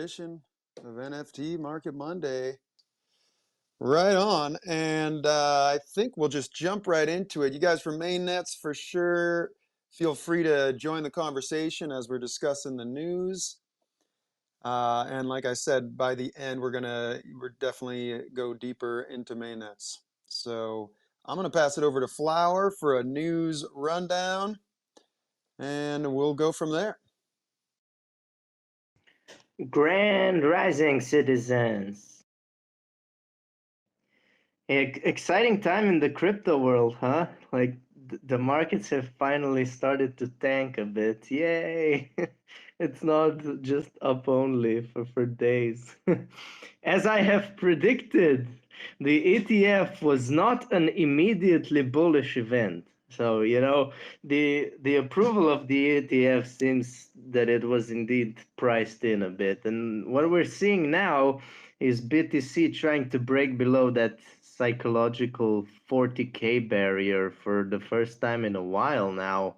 edition of NFT Market Monday. Right on. And I think we'll just jump right into it. You guys from MainnetZ, for sure, feel free to join the conversation as we're discussing the news. And like I said, by the end, we're definitely go deeper into MainnetZ. So I'm gonna pass it over to Flower for a news rundown, and we'll go from there. Grand Rising, citizens. Exciting time in the crypto world, huh? Like the markets have finally started to tank a bit. Yay! It's not just up only for days. As I have predicted, the ETF was not an immediately bullish event. So, the approval of the ETF seems that it was indeed priced in a bit. And what we're seeing now is BTC trying to break below that psychological 40K barrier for the first time in a while now.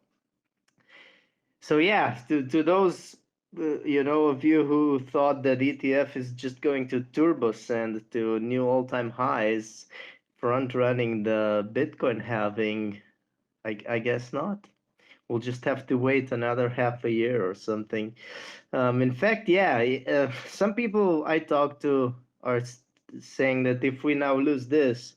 So yeah, to those of you who thought that ETF is just going to turbo send to new all-time highs, front running the Bitcoin halving, I guess not. We'll just have to wait another half a year or something. In fact, yeah, some people I talk to are saying that if we now lose this,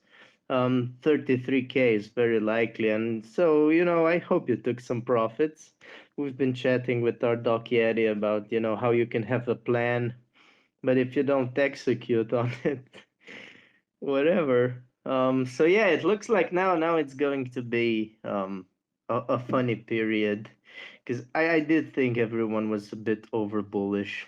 33K is very likely. And so, I hope you took some profits. We've been chatting with our Doc Yeti about, how you can have a plan, but if you don't execute on it, whatever. So yeah, it looks like now it's going to be a funny period, because I did think everyone was a bit over bullish.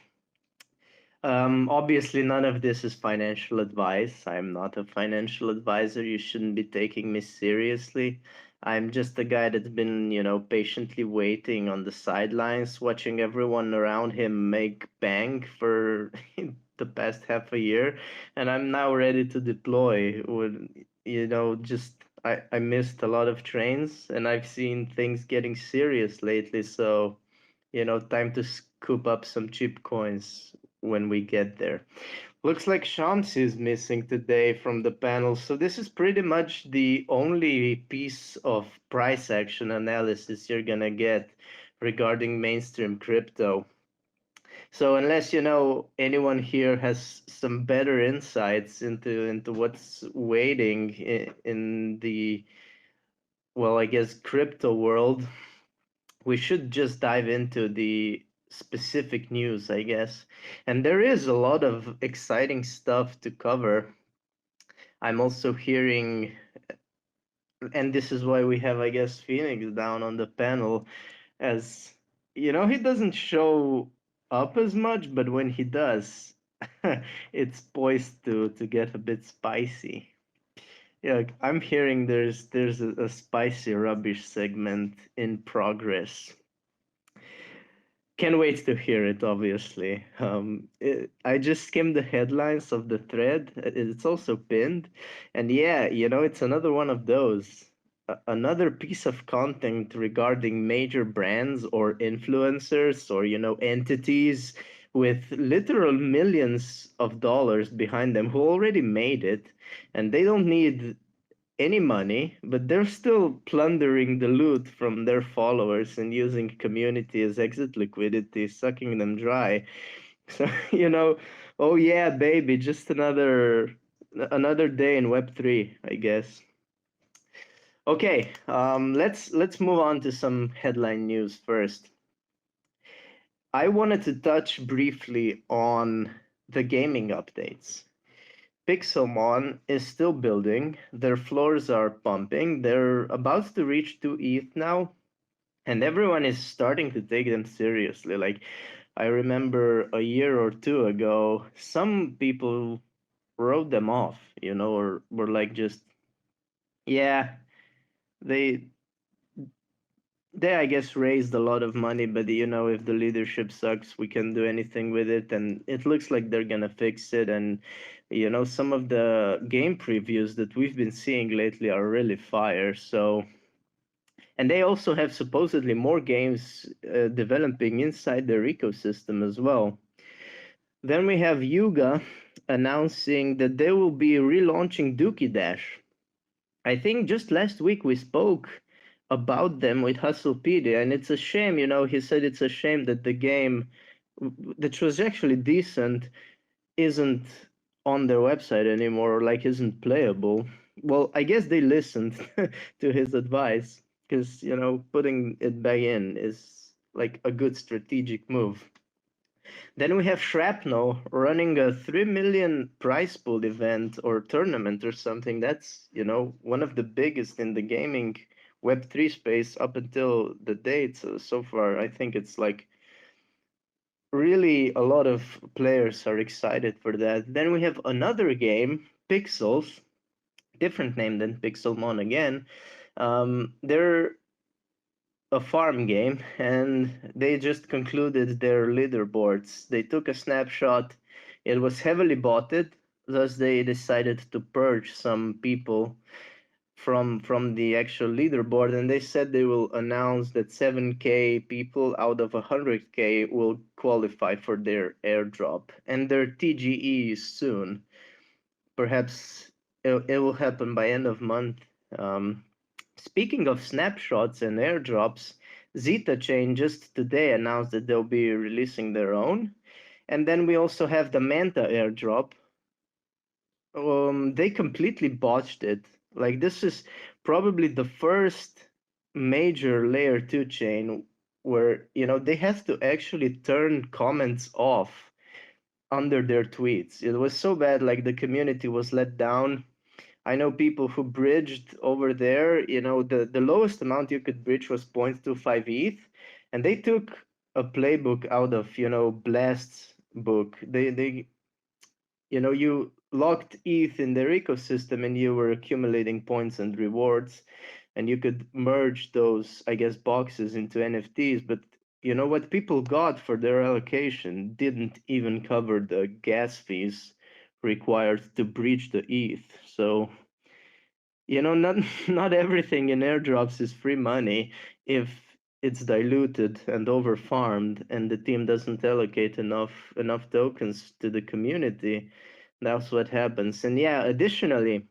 Obviously, none of this is financial advice. I'm not a financial advisor. You shouldn't be taking me seriously. I'm just a guy that's been, patiently waiting on the sidelines, watching everyone around him make bank for the past half a year, and I'm now ready to deploy. I missed a lot of trains, and I've seen things getting serious lately, so time to scoop up some cheap coins when we get there. Looks like Shams is missing today from the panel, so this is pretty much the only piece of price action analysis you're gonna get regarding mainstream crypto. So unless anyone here has some better insights into what's waiting in the, well, I guess, crypto world, we should just dive into the specific news, I guess. And there is a lot of exciting stuff to cover. I'm also hearing, and this is why we have, I guess, Phoenix down on the panel, as he doesn't show up as much, but when he does, it's poised to get a bit spicy. Yeah, like, I'm hearing there's a spicy rubbish segment in progress. Can't wait to hear it, obviously. I just skimmed the headlines of the thread. It's also pinned. And yeah, it's another one of those. Another piece of content regarding major brands or influencers or, entities with literal millions of dollars behind them who already made it. And they don't need any money, but they're still plundering the loot from their followers and using community as exit liquidity, sucking them dry. So, oh yeah, baby, just another day in Web3, I guess. Okay, let's move on to some headline news first. I wanted to touch briefly on the gaming updates. Pixelmon is still building. Their floors are pumping. They're about to reach 2 ETH now, and everyone is starting to take them seriously. Like, I remember a year or two ago, some people wrote them off, or were like, just, yeah, they I guess raised a lot of money, but if the leadership sucks, we can't do anything with it. And it looks like they're gonna fix it. And some of the game previews that we've been seeing lately are really fire. So, and they also have supposedly more games developing inside their ecosystem as well. Then we have Yuga announcing that they will be relaunching Dookie Dash. I think just last week we spoke about them with Hustlepedia, and it's a shame, he said it's a shame that the game, that was actually decent, isn't on their website anymore, or like isn't playable. Well, I guess they listened to his advice, because, putting it back in is like a good strategic move. Then we have Shrapnel running a 3 million prize pool event or tournament or something. That's, one of the biggest in the gaming Web3 space up until the date. So far, I think it's like really a lot of players are excited for that. Then we have another game, Pixels, different name than Pixelmon again. They're a farm game, and they just concluded their leaderboards. They took a snapshot. It was heavily botted, thus they decided to purge some people from the actual leaderboard, and they said they will announce that 7k people out of 100k will qualify for their airdrop, and their TGE is soon. Perhaps it will happen by end of month. Um, Speaking of snapshots and airdrops, Zeta Chain just today announced that they'll be releasing their own. And then we also have the Manta airdrop. They completely botched it. Like, this is probably the first major layer 2 chain where, they have to actually turn comments off under their tweets. It was so bad, like the community was let down. I know people who bridged over there. The lowest amount you could bridge was 0.25 ETH, and they took a playbook out of, Blast's book. You locked ETH in their ecosystem, and you were accumulating points and rewards, and you could merge those, I guess, boxes into NFTs. But what people got for their allocation didn't even cover the gas fees required to breach the ETH. So not not everything in airdrops is free money if it's diluted and over farmed and the team doesn't allocate enough tokens to the community. That's what happens. And yeah, additionally,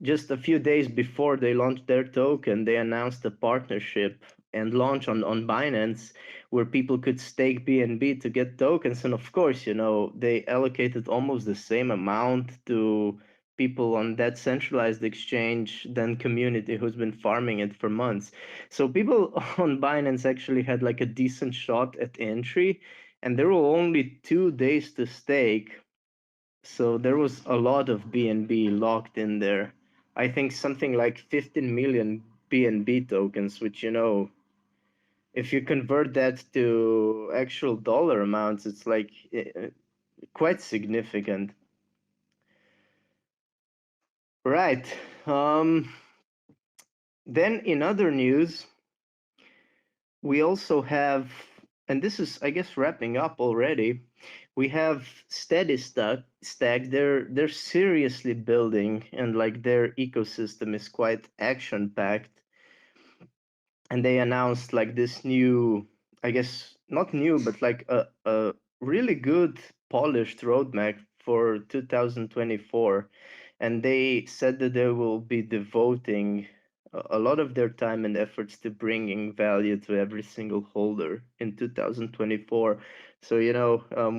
just a few days before they launched their token, they announced a partnership and launch on Binance where people could stake BNB to get tokens. And of course, they allocated almost the same amount to people on that centralized exchange than community who's been farming it for months. So people on Binance actually had like a decent shot at entry, and there were only 2 days to stake, so there was a lot of BNB locked in there. I think something like 15 million BNB tokens, which, if you convert that to actual dollar amounts, it's like quite significant. Right. Then in other news, we also have, and this is, I guess, wrapping up already. We have Steady Stack. They're seriously building, and like their ecosystem is quite action packed. And they announced like this new, I guess not new, but like a really good polished roadmap for 2024. And they said that they will be devoting a lot of their time and efforts to bringing value to every single holder in 2024. So,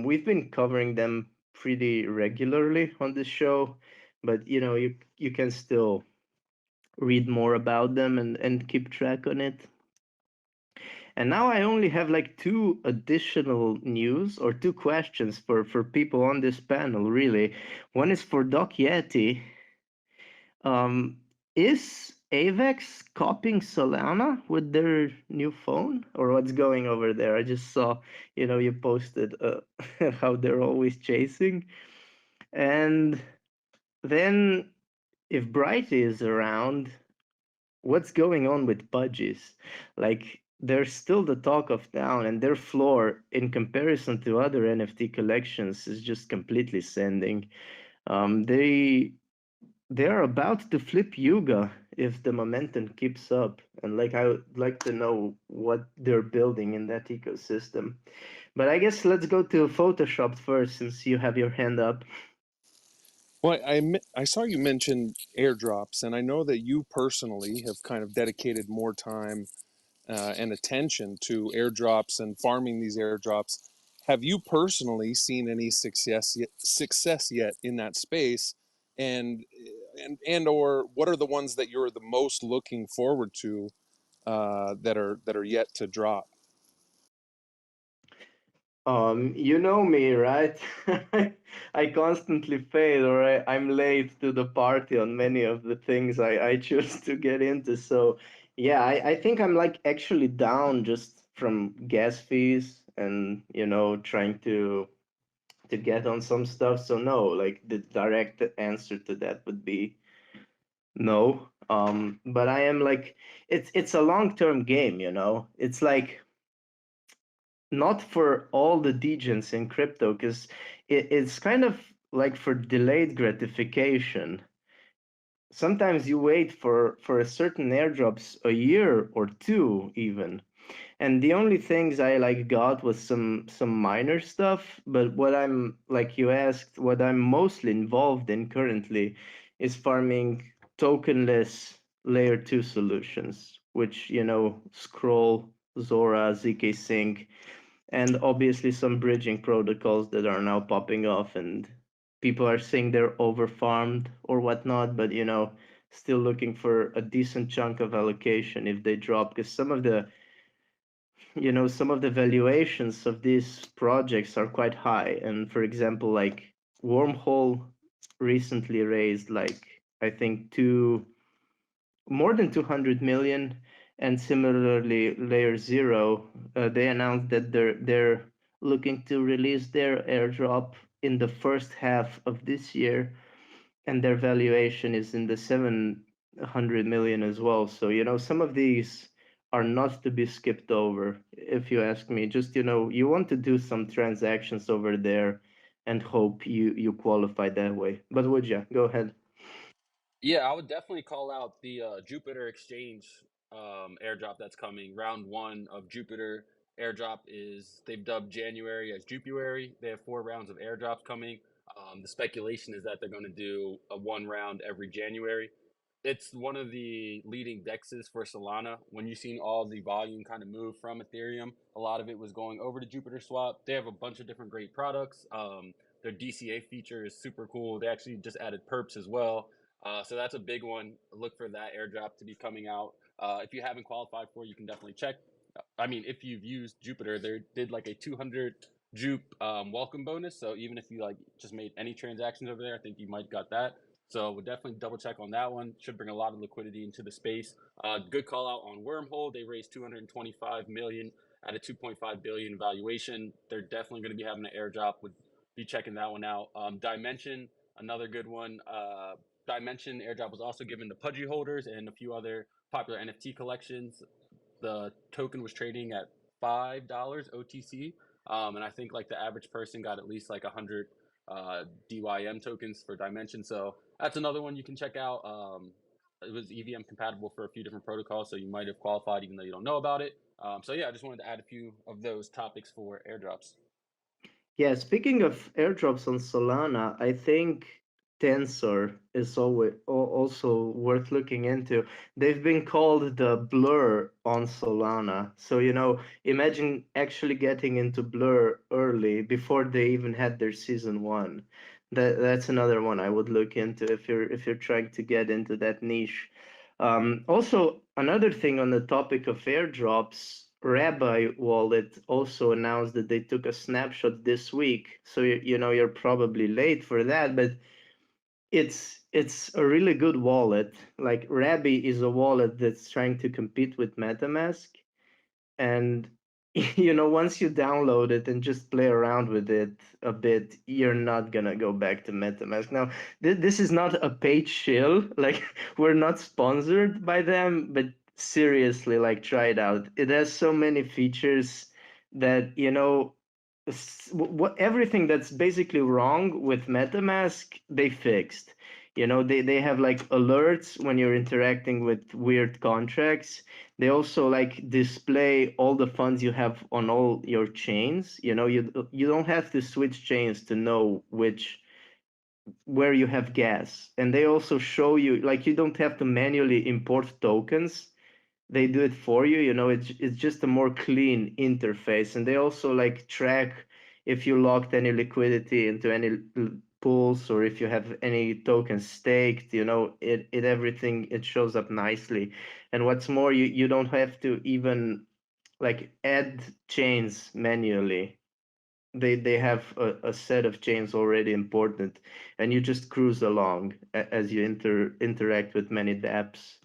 we've been covering them pretty regularly on this show, but, you can still read more about them and keep track on it. And now I only have like two additional news or two questions for people on this panel, really. One is for Doc Yeti. Um, is Avex copying Solana with their new phone, or what's going over there? I just saw, you posted how they're always chasing. And then if Brighty is around, what's going on with Pudgies? Like, they're still the talk of town, and their floor, in comparison to other NFT collections, is just completely sending. They're about to flip Yuga if the momentum keeps up, and like I would like to know what they're building in that ecosystem. But I guess let's go to Photoshop first, since you have your hand up. Well, I saw you mention airdrops, and I know that you personally have kind of dedicated more time and attention to airdrops and farming these airdrops. Have you personally seen any success yet in that space? And or what are the ones that you're the most looking forward to that are yet to drop? You know me, right? I constantly fail, or I'm late to the party on many of the things I choose to get into. So, yeah, I think I'm like actually down just from gas fees and, trying to get on some stuff. So no, like the direct answer to that would be no. But I am like, it's a long-term game, It's like not for all the degens in crypto, because it's kind of like for delayed gratification. Sometimes you wait for a certain airdrops a year or two even, and the only things I like got was some minor stuff. But what I'm like you asked, what I'm mostly involved in currently is farming tokenless layer 2 solutions, which scroll, Zora, zk sync, and obviously some bridging protocols that are now popping off, and people are saying they're over farmed or whatnot, but still looking for a decent chunk of allocation if they drop, because some of the valuations of these projects are quite high. And for example, like Wormhole recently raised, like, I think more than 200 million. And similarly, Layer Zero, they announced that they're looking to release their airdrop in the first half of this year, and their valuation is in the 700 million as well. So some of these are not to be skipped over, if you ask me. Just you want to do some transactions over there and hope you qualify that way. But would you go ahead? Yeah, I would definitely call out the Jupiter Exchange airdrop that's coming. Round one of Jupiter airdrop is they've dubbed January as Jupuary. They have 4 rounds of airdrops coming. The speculation is that they're going to do a 1 round every January. It's one of the leading dexes for Solana. When you've seen all the volume kind of move from Ethereum, a lot of it was going over to Jupiter Swap. They have a bunch of different great products. Their DCA feature is super cool. They actually just added perps as well. So that's a big one. Look for that airdrop to be coming out. If you haven't qualified for it, you can definitely check. I mean, if you've used Jupiter, they did like a 200 Jupe welcome bonus. So even if you like just made any transactions over there, I think you might got that. So we'll definitely double check on that one. Should bring a lot of liquidity into the space. Good call out on Wormhole. They raised 225 million at a 2.5 billion valuation. They're definitely going to be having an airdrop. Would be checking that one out. Dimension, another good one. Dimension airdrop was also given to Pudgy holders and a few other popular NFT collections. The token was trading at $5 OTC, and I think like the average person got at least like 100 DYM tokens for Dimension. So that's another one you can check out. It was EVM compatible for a few different protocols, so you might have qualified even though you don't know about it. So yeah, I just wanted to add a few of those topics for airdrops. Yeah, speaking of airdrops on Solana, I think Tensor is also worth looking into. They've been called the Blur on Solana. So, imagine actually getting into Blur early before they even had their season one. That's another one I would look into if you're trying to get into that niche. Also, another thing on the topic of airdrops, Rabbi Wallet also announced that they took a snapshot this week. So you're probably late for that, but it's a really good wallet. Like Rabbi is a wallet that's trying to compete with MetaMask, and once you download it and just play around with it a bit, you're not gonna go back to MetaMask. Now, this is not a paid shill. Like, we're not sponsored by them, but seriously, like, try it out. It has so many features that what everything that's basically wrong with MetaMask they fixed. They have like alerts when you're interacting with weird contracts. They also like display all the funds you have on all your chains. You don't have to switch chains to know where you have gas. And they also show you, like, you don't have to manually import tokens. They do it for you. It's just a more clean interface. And they also like track if you locked any liquidity into any pools, or if you have any tokens staked. It everything, it shows up nicely. And what's more, you don't have to even like add chains manually. They have a set of chains already imported, and you just cruise along as you interact with many dApps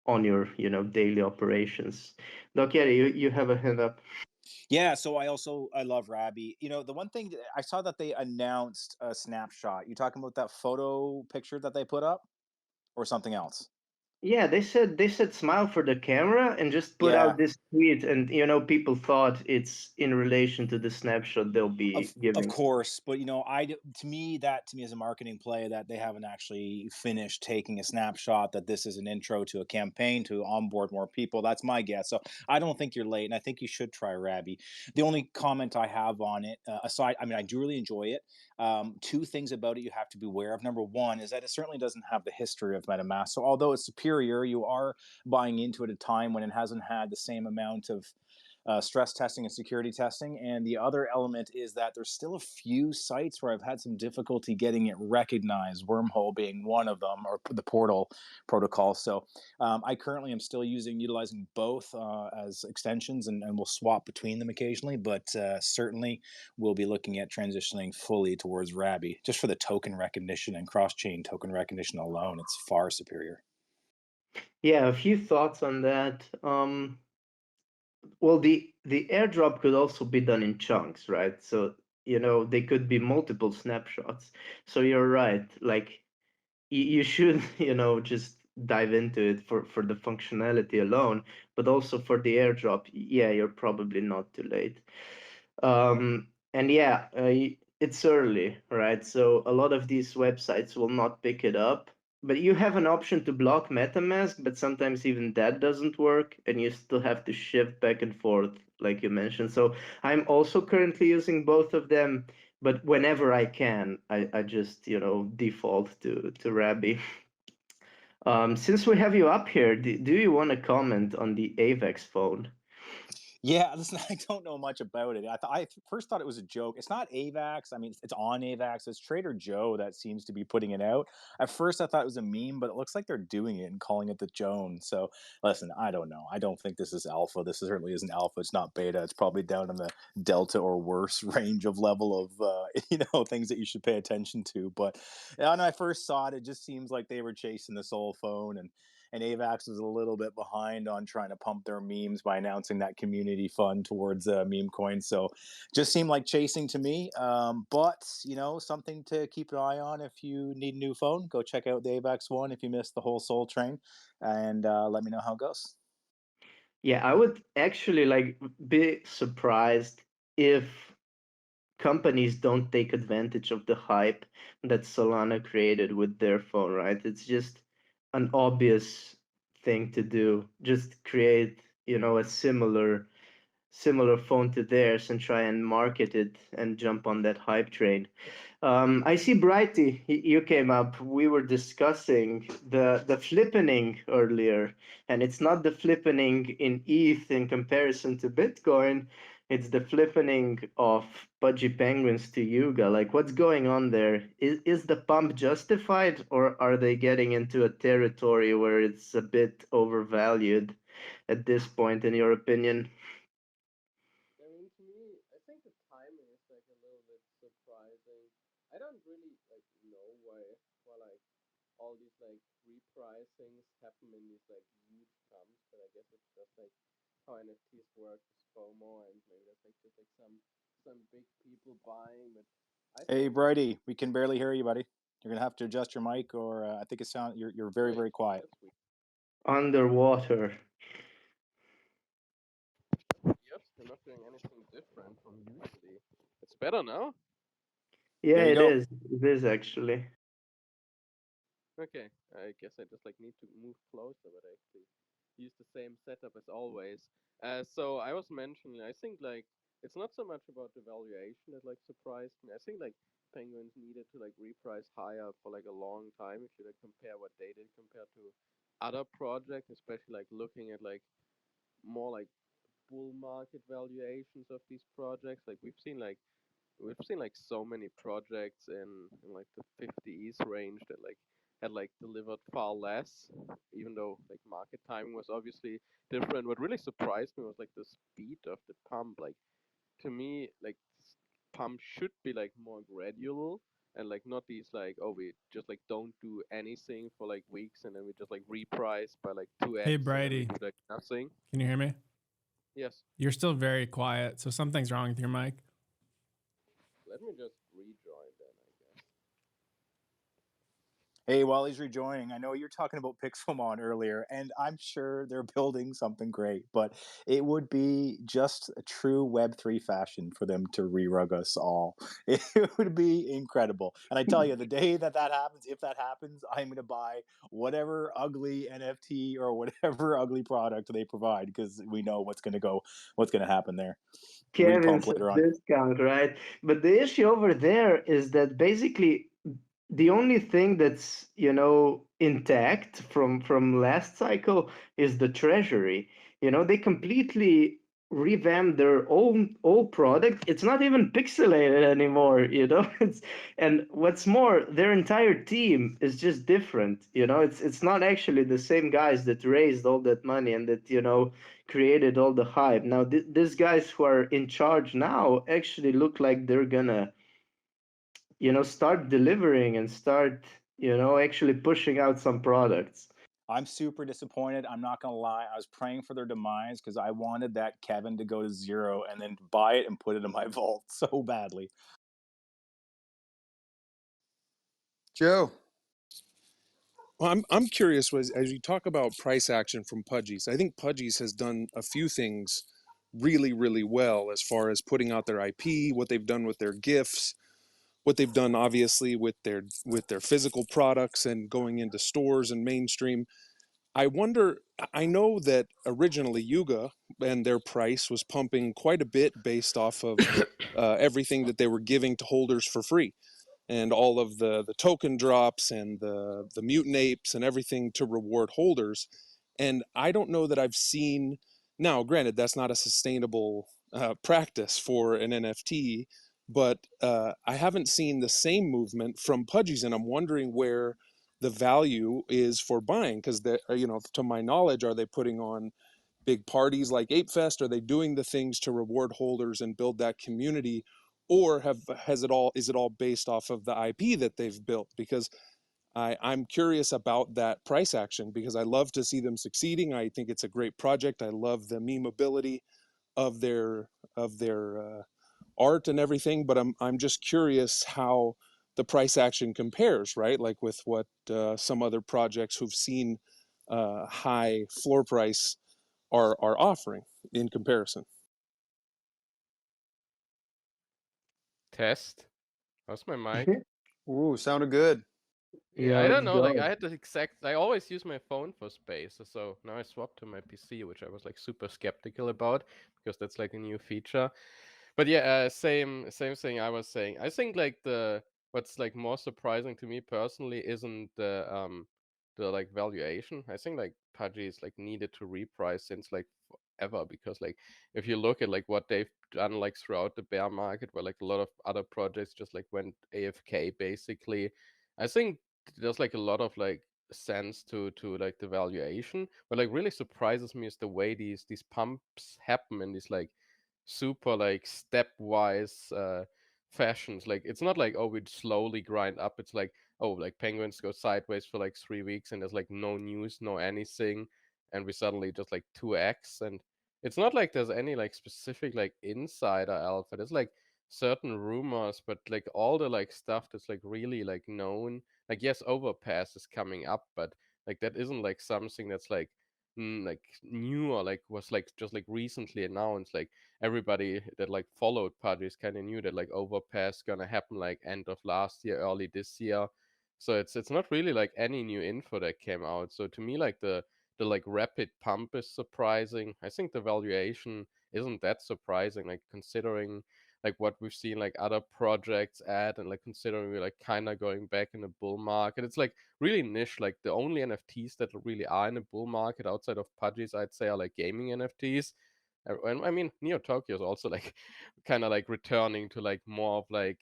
on your daily operations. Doc, yeah, you have a hand up. Yeah, so I love Rabby. The one thing I saw that they announced a snapshot. You talking about that photo picture that they put up, or something else? Yeah, they said smile for the camera and just put Yeah, out this tweet, and people thought it's in relation to the snapshot they'll be of giving. course, but to me as a marketing play, that they haven't actually finished taking a snapshot, that this is an intro to a campaign to onboard more people. That's my guess. So I don't think you're late, and I think you should try Rabby. The only comment I have on it, aside, I mean, I do really enjoy it. Two things about it you have to be aware of. Number one is that it certainly doesn't have the history of MetaMask. So although it's superior, you are buying into it at a time when it hasn't had the same amount of stress testing and security testing. And the other element is that there's still a few sites where I've had some difficulty getting it recognized, Wormhole being one of them, or the portal protocol. So I currently am still utilizing both as extensions, and we'll swap between them occasionally, but certainly we'll be looking at transitioning fully towards Rabby, just for the token recognition and cross-chain token recognition alone. It's far superior. Yeah, a few thoughts on that. Well, the airdrop could also be done in chunks, right? So, they could be multiple snapshots. So you're right. Like, you should, just dive into it for the functionality alone, but also for the airdrop. Yeah, you're probably not too late. And yeah, it's early, right? So a lot of these websites will not pick it up. But you have an option to block MetaMask, but sometimes even that doesn't work, and you still have to shift back and forth, like you mentioned. So I'm also currently using both of them, but whenever I can, I just default to Rabby. Since we have you up here, do you want to comment on the AVEX phone? Yeah, listen, I don't know much about it. I first thought it was a joke. It's not AVAX. I mean, it's on AVAX. It's Trader Joe that seems to be putting it out. At first, I thought it was a meme, but it looks like they're doing it and calling it the Joan. So, listen, I don't know. I don't think this is alpha. This certainly isn't alpha. It's not beta. It's probably down in the delta or worse range of level of things that you should pay attention to. But when I first saw it, it just seems like they were chasing the soul phone, and AVAX was a little bit behind on trying to pump their memes by announcing that community fund towards meme coins. So just seemed like chasing to me. But something to keep an eye on if you need a new phone. Go check out the AVAX one if you missed the whole Soul train, and let me know how it goes. Yeah, I would actually like be surprised if companies don't take advantage of the hype that Solana created with their phone, right? It's just an obvious thing to do. Just create, a similar phone to theirs and try and market it and jump on that hype train. I see Brighty, you came up. We were discussing the flippening earlier, and it's not the flippening in ETH in comparison to Bitcoin. It's the flippening of Pudgy Penguins to Yuga. Like, what's going on there? Is the pump justified, or are they getting into a territory where it's a bit overvalued at this point, in your opinion? I mean, to me, I think the timing is like a little bit surprising. I don't really like know why like all these like repricings happen in these like huge pumps, but I guess it's just like how NFTs work with FOMO, and maybe that's like just like some big people buying. But I Hey, think Brady, we can barely hear you, buddy. You're gonna have to adjust your mic, or I think you're very, wait, very quiet. that's weird. Underwater. Yep, I'm not doing anything different from usually. It's better now. Yeah, There you it go. is. It is actually. Okay, I guess I just like need to move closer, but I actually use the same setup as always. So I was mentioning, I think like it's not so much about the valuation that like surprised me. I think like Penguins needed to like reprice higher for like a long time if you like compare what they did compared to other projects, especially like looking at like more like bull market valuations of these projects. Like we've seen like so many projects in like the 50s range that like had like delivered far less, even though like market timing was obviously different. What really surprised me was like the speed of the pump. Like to me, like pump should be like more gradual and like not these like, oh, we just like don't do anything for like weeks and then we just like reprice by like 2x Hey, and then we Brady, do like nothing. can you hear me? Yes. You're still very quiet, so something's wrong with your mic. Let me just rejoin then, I guess. Hey, while he's rejoining, I know you're talking about Pixelmon earlier, and I'm sure they're building something great, but it would be just a true Web3 fashion for them to re-rug us all. It would be incredible. And I tell you, the day that that happens, if that happens, I'm going to buy whatever ugly NFT or whatever ugly product they provide because we know what's going to happen there. Repump Kevin's later on. discount, right? But the issue over there is that basically the only thing that's intact from last cycle is the treasury. They completely revamped their old product. It's not even pixelated anymore. It's and what's more, their entire team is just different. It's not actually the same guys that raised all that money and that created all the hype. Now these guys who are in charge now actually look like they're gonna start delivering and start actually pushing out some products. I'm super disappointed. I'm not going to lie. I was praying for their demise because I wanted that Kevin to go to 0 and then buy it and put it in my vault so badly. Joe. Well, I'm curious as you talk about price action from Pudgy's. I think Pudgy's has done a few things really, really well as far as putting out their IP, what they've done with their gifts, what they've done obviously with their physical products and going into stores and mainstream. I wonder, I know that originally Yuga and their price was pumping quite a bit based off of everything that they were giving to holders for free, and all of the token drops and the mutant apes and everything to reward holders. And I don't know that I've seen, now granted that's not a sustainable practice for an NFT, but I haven't seen the same movement from Pudgy's, and I'm wondering where the value is for buying, because to my knowledge, are they putting on big parties like Ape Fest? Are they doing the things to reward holders and build that community, or is it all based off of the IP that they've built? Because I'm curious about that price action, because I love to see them succeeding. I think it's a great project. I love the memeability of their art and everything, but I'm just curious how the price action compares, right? Like with what some other projects who've seen high floor price are offering in comparison. Test. How's my mic? Ooh, sounded good. Yeah, Yeah, I don't let's know. Like go. I had the exact. I always use my phone for space, so now I swapped to my PC, which I was like super skeptical about because that's like a new feature. But yeah, same thing I was saying. I think like the what's like more surprising to me personally isn't the like valuation. I think like Pudgy is like needed to reprice since like forever, because like if you look at like what they've done like throughout the bear market, where like a lot of other projects just like went AFK basically. I think there's like a lot of like sense to like the valuation. What like really surprises me is the way these pumps happen in these like super like stepwise fashions. Like it's not like, oh, we'd slowly grind up. It's like, oh, like penguins go sideways for like 3 weeks and there's like no news, no anything, and we suddenly just like 2x. And it's not like there's any like specific like insider alpha. There's like certain rumors, but like all the like stuff that's like really like known, like yes, overpass is coming up, but like that isn't like something that's like like new or like was like just like recently announced. Like everybody that like followed Padres kind of knew that like overpass gonna happen like end of last year, early this year. So it's not really like any new info that came out. So to me, like the like rapid pump is surprising. I think the valuation isn't that surprising, like considering like what we've seen like other projects at, and like considering we're like kind of going back in the bull market. It's like really niche. Like the only NFTs that really are in a bull market outside of Pudgies, I'd say, are like gaming NFTs. And I mean, Neo Tokyo is also like kind of like returning to like more of like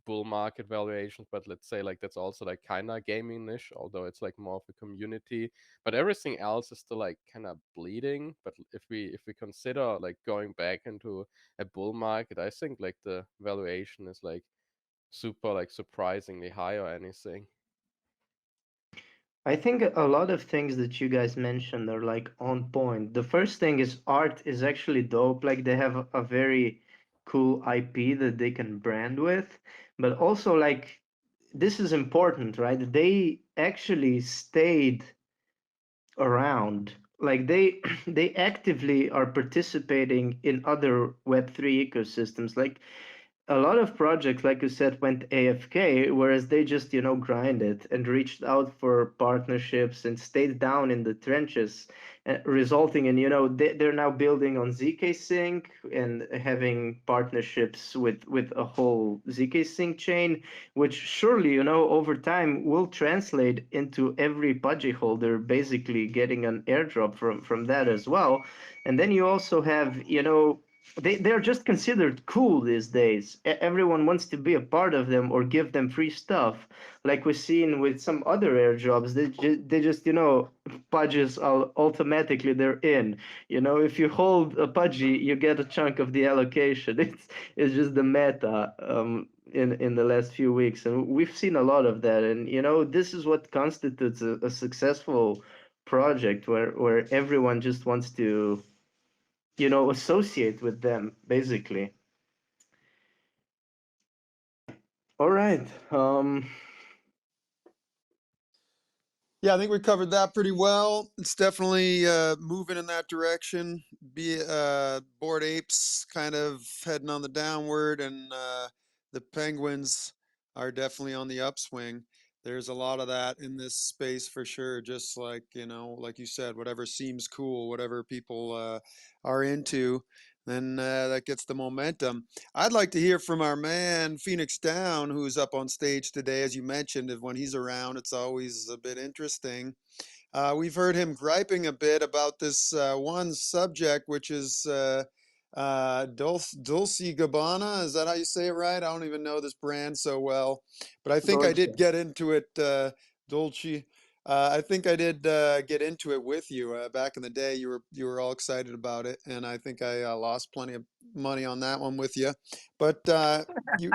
bull market valuations, but let's say like that's also like kind of gaming niche, although it's like more of a community. But everything else is still like kind of bleeding. But if we consider like going back into a bull market, I think like the valuation is like super like surprisingly high or anything. I think a lot of things that you guys mentioned are like on point. The first thing is art is actually dope. Like they have a very cool IP that they can brand with, but also like this is important, right? They actually stayed around. Like they they actively are participating in other Web3 ecosystems. Like a lot of projects, like you said, went AFK, whereas they just, grinded and reached out for partnerships and stayed down in the trenches, resulting in, they're now building on ZK Sync and having partnerships with a whole ZK Sync chain, which surely, over time will translate into every Pudgy holder basically getting an airdrop from that as well. And then you also have, they're just considered cool these days. Everyone wants to be a part of them or give them free stuff, like we've seen with some other airdrops. They just Pudges automatically they're in. If you hold a Pudgy, you get a chunk of the allocation. It's just the meta in the last few weeks, and we've seen a lot of that. And this is what constitutes a successful project where everyone just wants to associate with them, basically. All right. Yeah, I think we covered that pretty well. It's definitely moving in that direction. Bored Apes kind of heading on the downward, and the Penguins are definitely on the upswing. There's a lot of that in this space for sure. Just like like you said, whatever seems cool, whatever people are into, then that gets the momentum. I'd like to hear from our man Phoenix Down, who's up on stage today. As you mentioned, when he's around, it's always a bit interesting. We've heard him griping a bit about this one subject, which is Dolce Gabbana. Is that how you say it right? I don't even know this brand so well, but I think I Dolce. did get into it, Dolce. I think I did get into it with you back in the day. You were all excited about it, and I think I lost plenty of money on that one with you. But you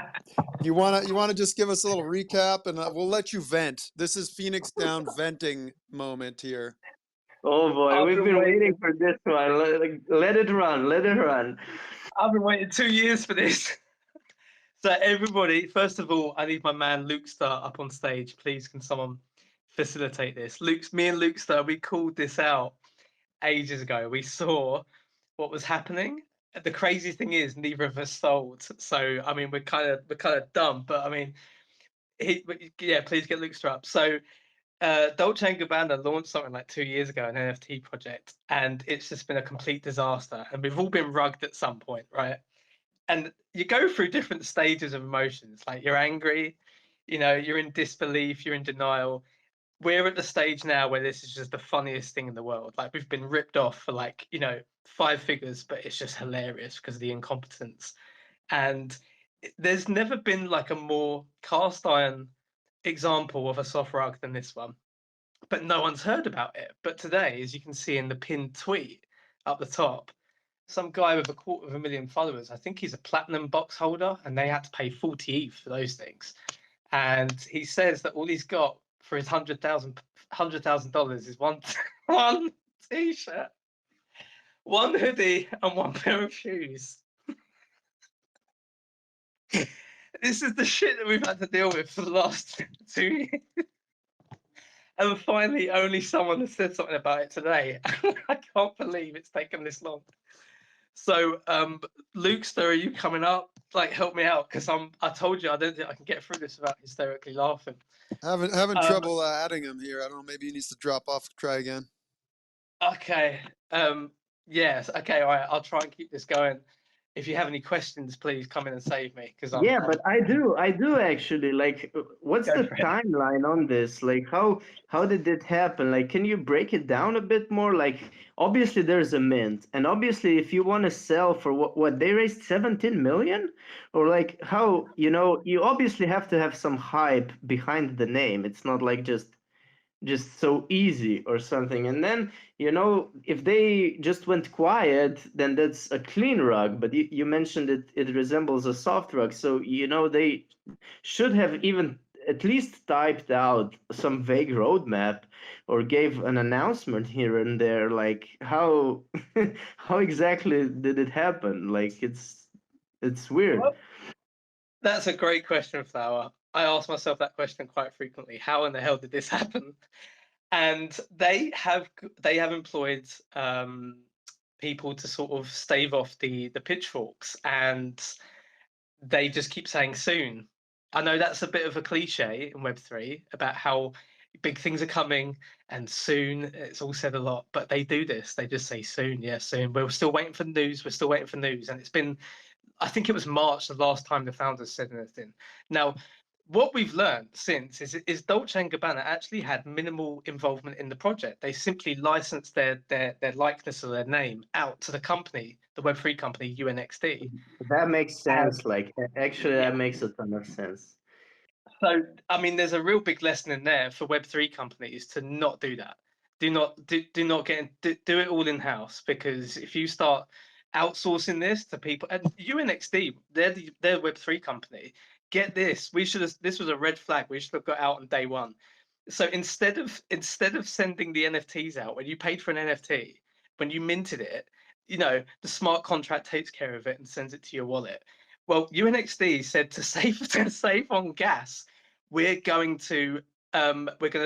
you wanna just give us a little recap, and we'll let you vent. This is Phoenix Down venting moment here. Oh boy, I've we've been been waiting waiting. for this one. Let it run. Let it run. I've been waiting 2 years for this. So everybody, first of all, I need my man Luke Star up on stage. Please, can someone facilitate this? Me and Luke Star, we called this out ages ago. We saw what was happening. The crazy thing is, neither of us sold. So I mean, we're kind of dumb. But I mean, yeah. Please get Luke Star up. So Dolce and Gabbana launched something like 2 years ago, an NFT project, and it's just been a complete disaster. And we've all been rugged at some point, right? And you go through different stages of emotions. Like you're angry, you're in disbelief, you're in denial. We're at the stage now where this is just the funniest thing in the world. Like we've been ripped off for like, 5 figures, but it's just hilarious because of the incompetence. And there's never been like a more cast iron example of a soft rug than this one. But no one's heard about it. But today, as you can see in the pinned tweet up the top, some guy with 250,000 followers, I think he's a platinum box holder, and they had to pay 40 ETH for those things. And he says that all he's got for his $100,000 is one t-shirt, one hoodie, and one pair of shoes. This is the shit that we've had to deal with for the last 2 years. And finally, only someone has said something about it today. I can't believe it's taken this long. So, Lukester, are you coming up? Like, help me out, because I told you I don't think I can get through this without hysterically laughing. Having trouble adding him here. I don't know. Maybe he needs to drop off. Try again. Okay. Yes. Okay. All right. I'll try and keep this going. If you have any questions, please come in and save me, because Yeah, but I do actually. Like, what's Go the for it. timeline on this? Like, how did it happen? Like, can you break it down a bit more? Like, obviously there's a mint, and obviously if you want to sell for what they raised 17 million, or like how, you know, you obviously have to have some hype behind the name. It's not like just so easy or something. And then, you know, if they just went quiet, then that's a clean rug. But you mentioned it resembles a soft rug, so, you know, they should have even at least typed out some vague roadmap or gave an announcement here and there, like how how exactly did it happen? Like, it's weird. Well, that's a great question, Flower. I ask myself that question quite frequently. How in the hell did this happen? And they have employed people to sort of stave off the pitchforks, and they just keep saying soon. I know that's a bit of a cliche in Web3 about how big things are coming and soon. It's all said a lot, but they do this. They just say soon, yeah, soon. We're still waiting for news. We're still waiting for news, and it's been, I think it was March the last time the founders said anything. Now, what we've learned since is Dolce and Gabbana actually had minimal involvement in the project. They simply licensed their likeness or their name out to the company, the Web3 company UNXT. That makes sense. Like, actually, Yeah. that makes a ton of sense. So, I mean, there's a real big lesson in there for Web3 companies to not do that. Do not do it all in house, because if you start outsourcing this to people, and UNXT, they're Web3 company. Get this, this was a red flag. We should have got out on day one. So instead of sending the NFTs out, when you paid for an NFT, when you minted it, you know, the smart contract takes care of it and sends it to your wallet. Well, UNXT said to save on gas, we're going to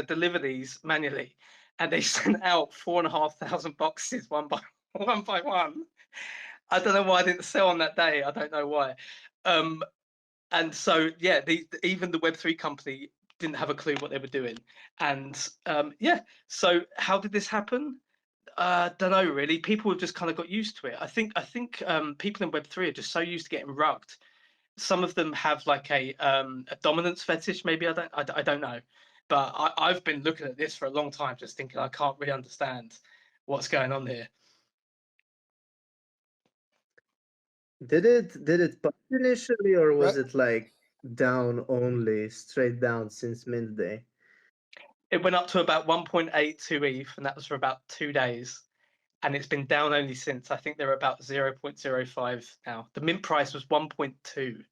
deliver these manually, and they sent out 4,500 boxes one by one. I don't know why I didn't sell on that day. I don't know why. And so, yeah, even the Web3 company didn't have a clue what they were doing. And yeah, so how did this happen? Don't know really. People have just kind of got used to it. I think people in Web3 are just so used to getting rugged. Some of them have like a dominance fetish. Maybe I don't know. But I've been looking at this for a long time, just thinking I can't really understand what's going on here. Did it pump initially, or was it like down only, straight down since mint day? It went up to about 1.82 ETH, and that was for about 2 days. And it's been down only since. I think they're about 0.05 now. The mint price was 1.2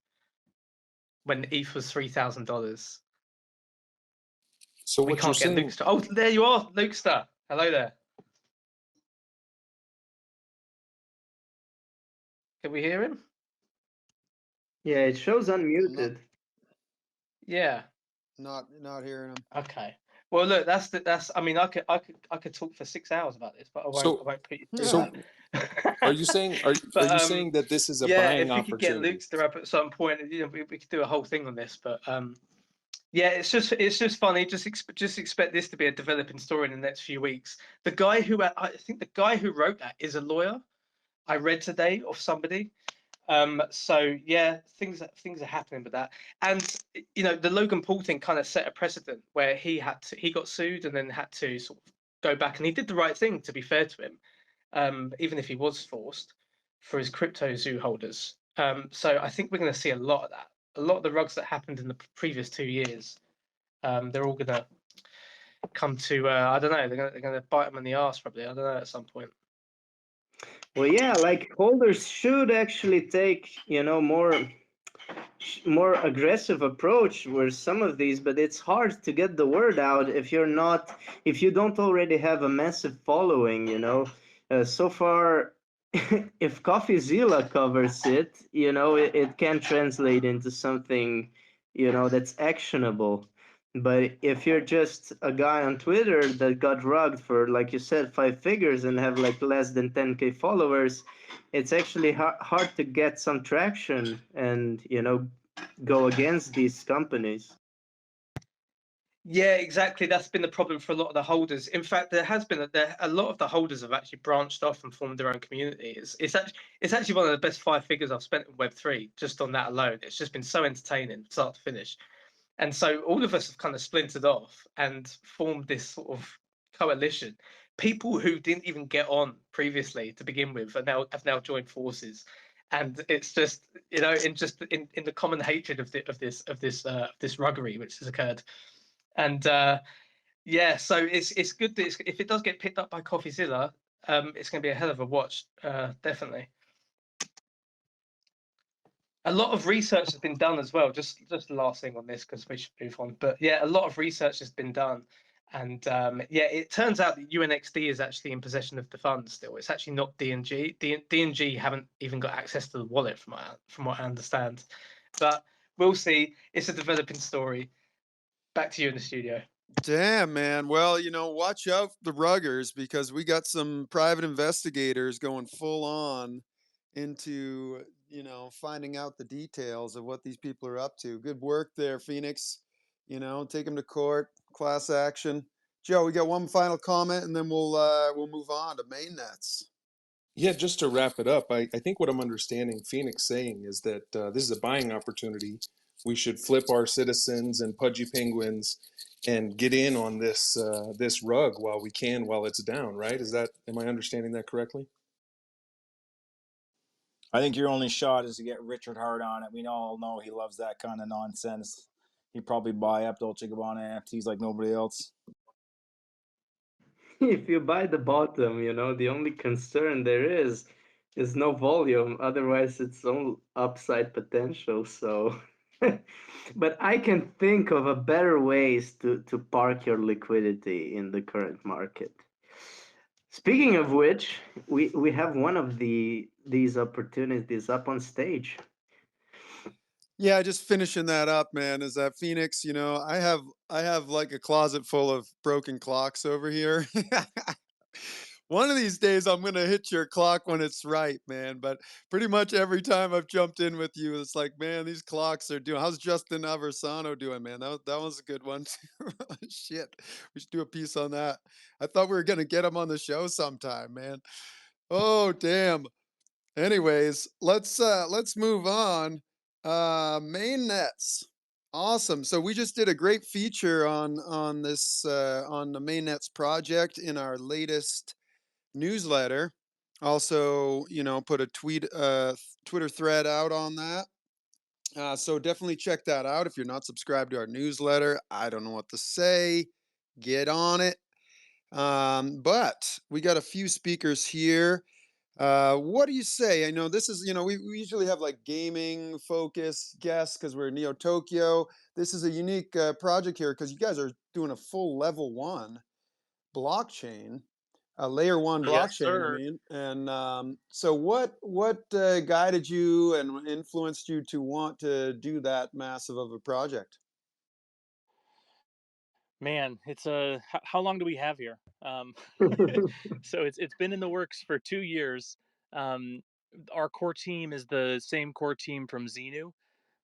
when ETH was $3,000. So We what you're can't get saying? Lukester. Oh, there you are, Lukester. Hello there. Can we hear him? Yeah, it shows unmuted. Yeah. Not hearing him. Okay. Well, look, that's. I mean, I could talk for 6 hours about this, but I won't put you through So that. are you saying are you saying that this is a buying if we could get opportunity? Lukester up at some point, you know, we could do a whole thing on this, but yeah, it's just funny. Just expect this to be a developing story in the next few weeks. The guy who I think the guy who wrote that is a lawyer. I read today of somebody. So yeah, things are happening with that. And you know, the Logan Paul thing kind of set a precedent where he got sued and then had to sort of go back, and he did the right thing, to be fair to him, even if he was forced, for his crypto zoo holders. So I think we're going to see a lot of that. A lot of the rugs that happened in the previous 2 years, they're all going to come to I don't know. They're going to bite them in the ass probably. I don't know, at some point. Well, yeah, like holders should actually take, you know, more aggressive approach with some of these, but it's hard to get the word out if you don't already have a massive following, you know. So far, if CoffeeZilla covers it, you know, it can translate into something, you know, that's actionable. But if you're just a guy on Twitter that got rugged for, like you said, 5 figures and have like less than 10K followers, it's actually hard to get some traction and, go against these companies. Yeah, exactly. That's been the problem for a lot of the holders. In fact, there has been a lot of the holders have actually branched off and formed their own community. It's actually one of the best 5 figures I've spent in Web3 just on that alone. It's just been so entertaining, start to finish. And so all of us have kind of splintered off and formed this sort of coalition. People who didn't even get on previously to begin with have now joined forces, and it's just in the common hatred of this ruggery which has occurred. And yeah, so it's good that if it does get picked up by CoffeeZilla, it's going to be a hell of a watch, definitely. A lot of research has been done as well. Just the last thing on this, because we should move on. But yeah, a lot of research has been done, and yeah, it turns out that UNXD is actually in possession of the funds still. It's actually not DNG. DNG haven't even got access to the wallet, from what I understand. But we'll see. It's a developing story. Back to you in the studio. Damn, man. Well, watch out for the ruggers, because we got some private investigators going full on into, finding out the details of what these people are up to. Good work there, Phoenix. Take them to court, class action. Joe, we got one final comment, and then we'll move on to MainnetZ. Yeah, just to wrap it up, I think what I'm understanding Phoenix saying is that this is a buying opportunity. We should flip our citizens and Pudgy Penguins and get in on this this rug while we can, while it's down, right? Am I understanding that correctly? I think your only shot is to get Richard Hart on it. We all know he loves that kind of nonsense. He'd probably buy up Dolce Gabbana NFTs like nobody else. If you buy the bottom, the only concern there is no volume. Otherwise, it's all upside potential. So, but I can think of a better ways to park your liquidity in the current market. Speaking of which, we have one of these opportunities up on stage. Yeah, just finishing that up, man. Is that Phoenix? I have like a closet full of broken clocks over here. One of these days, I'm gonna hit your clock when it's right, man. But pretty much every time I've jumped in with you, it's like, man, these clocks are doing. How's Justin Aversano doing, man? That was a good one. Shit, we should do a piece on that. I thought we were gonna get him on the show sometime, man. Oh, damn. Anyways, let's move on. MainnetZ. Awesome. So we just did a great feature on this on the MainnetZ project in our latest newsletter. Also, put a Twitter thread out on that. So definitely check that out if you're not subscribed to our newsletter. I don't know what to say. Get on it. But we got a few speakers here. What do you say? I know this is, we usually have like gaming focused guests because we're Neo Tokyo. This is a unique project here because you guys are doing a full level 1 blockchain, a layer 1 Yes, blockchain. sir. I mean, and so what guided you and influenced you to want to do that massive of a project? Man, it's a how long do we have here? So it's been in the works for 2 years. Um, our core team is the same core team from Xenu,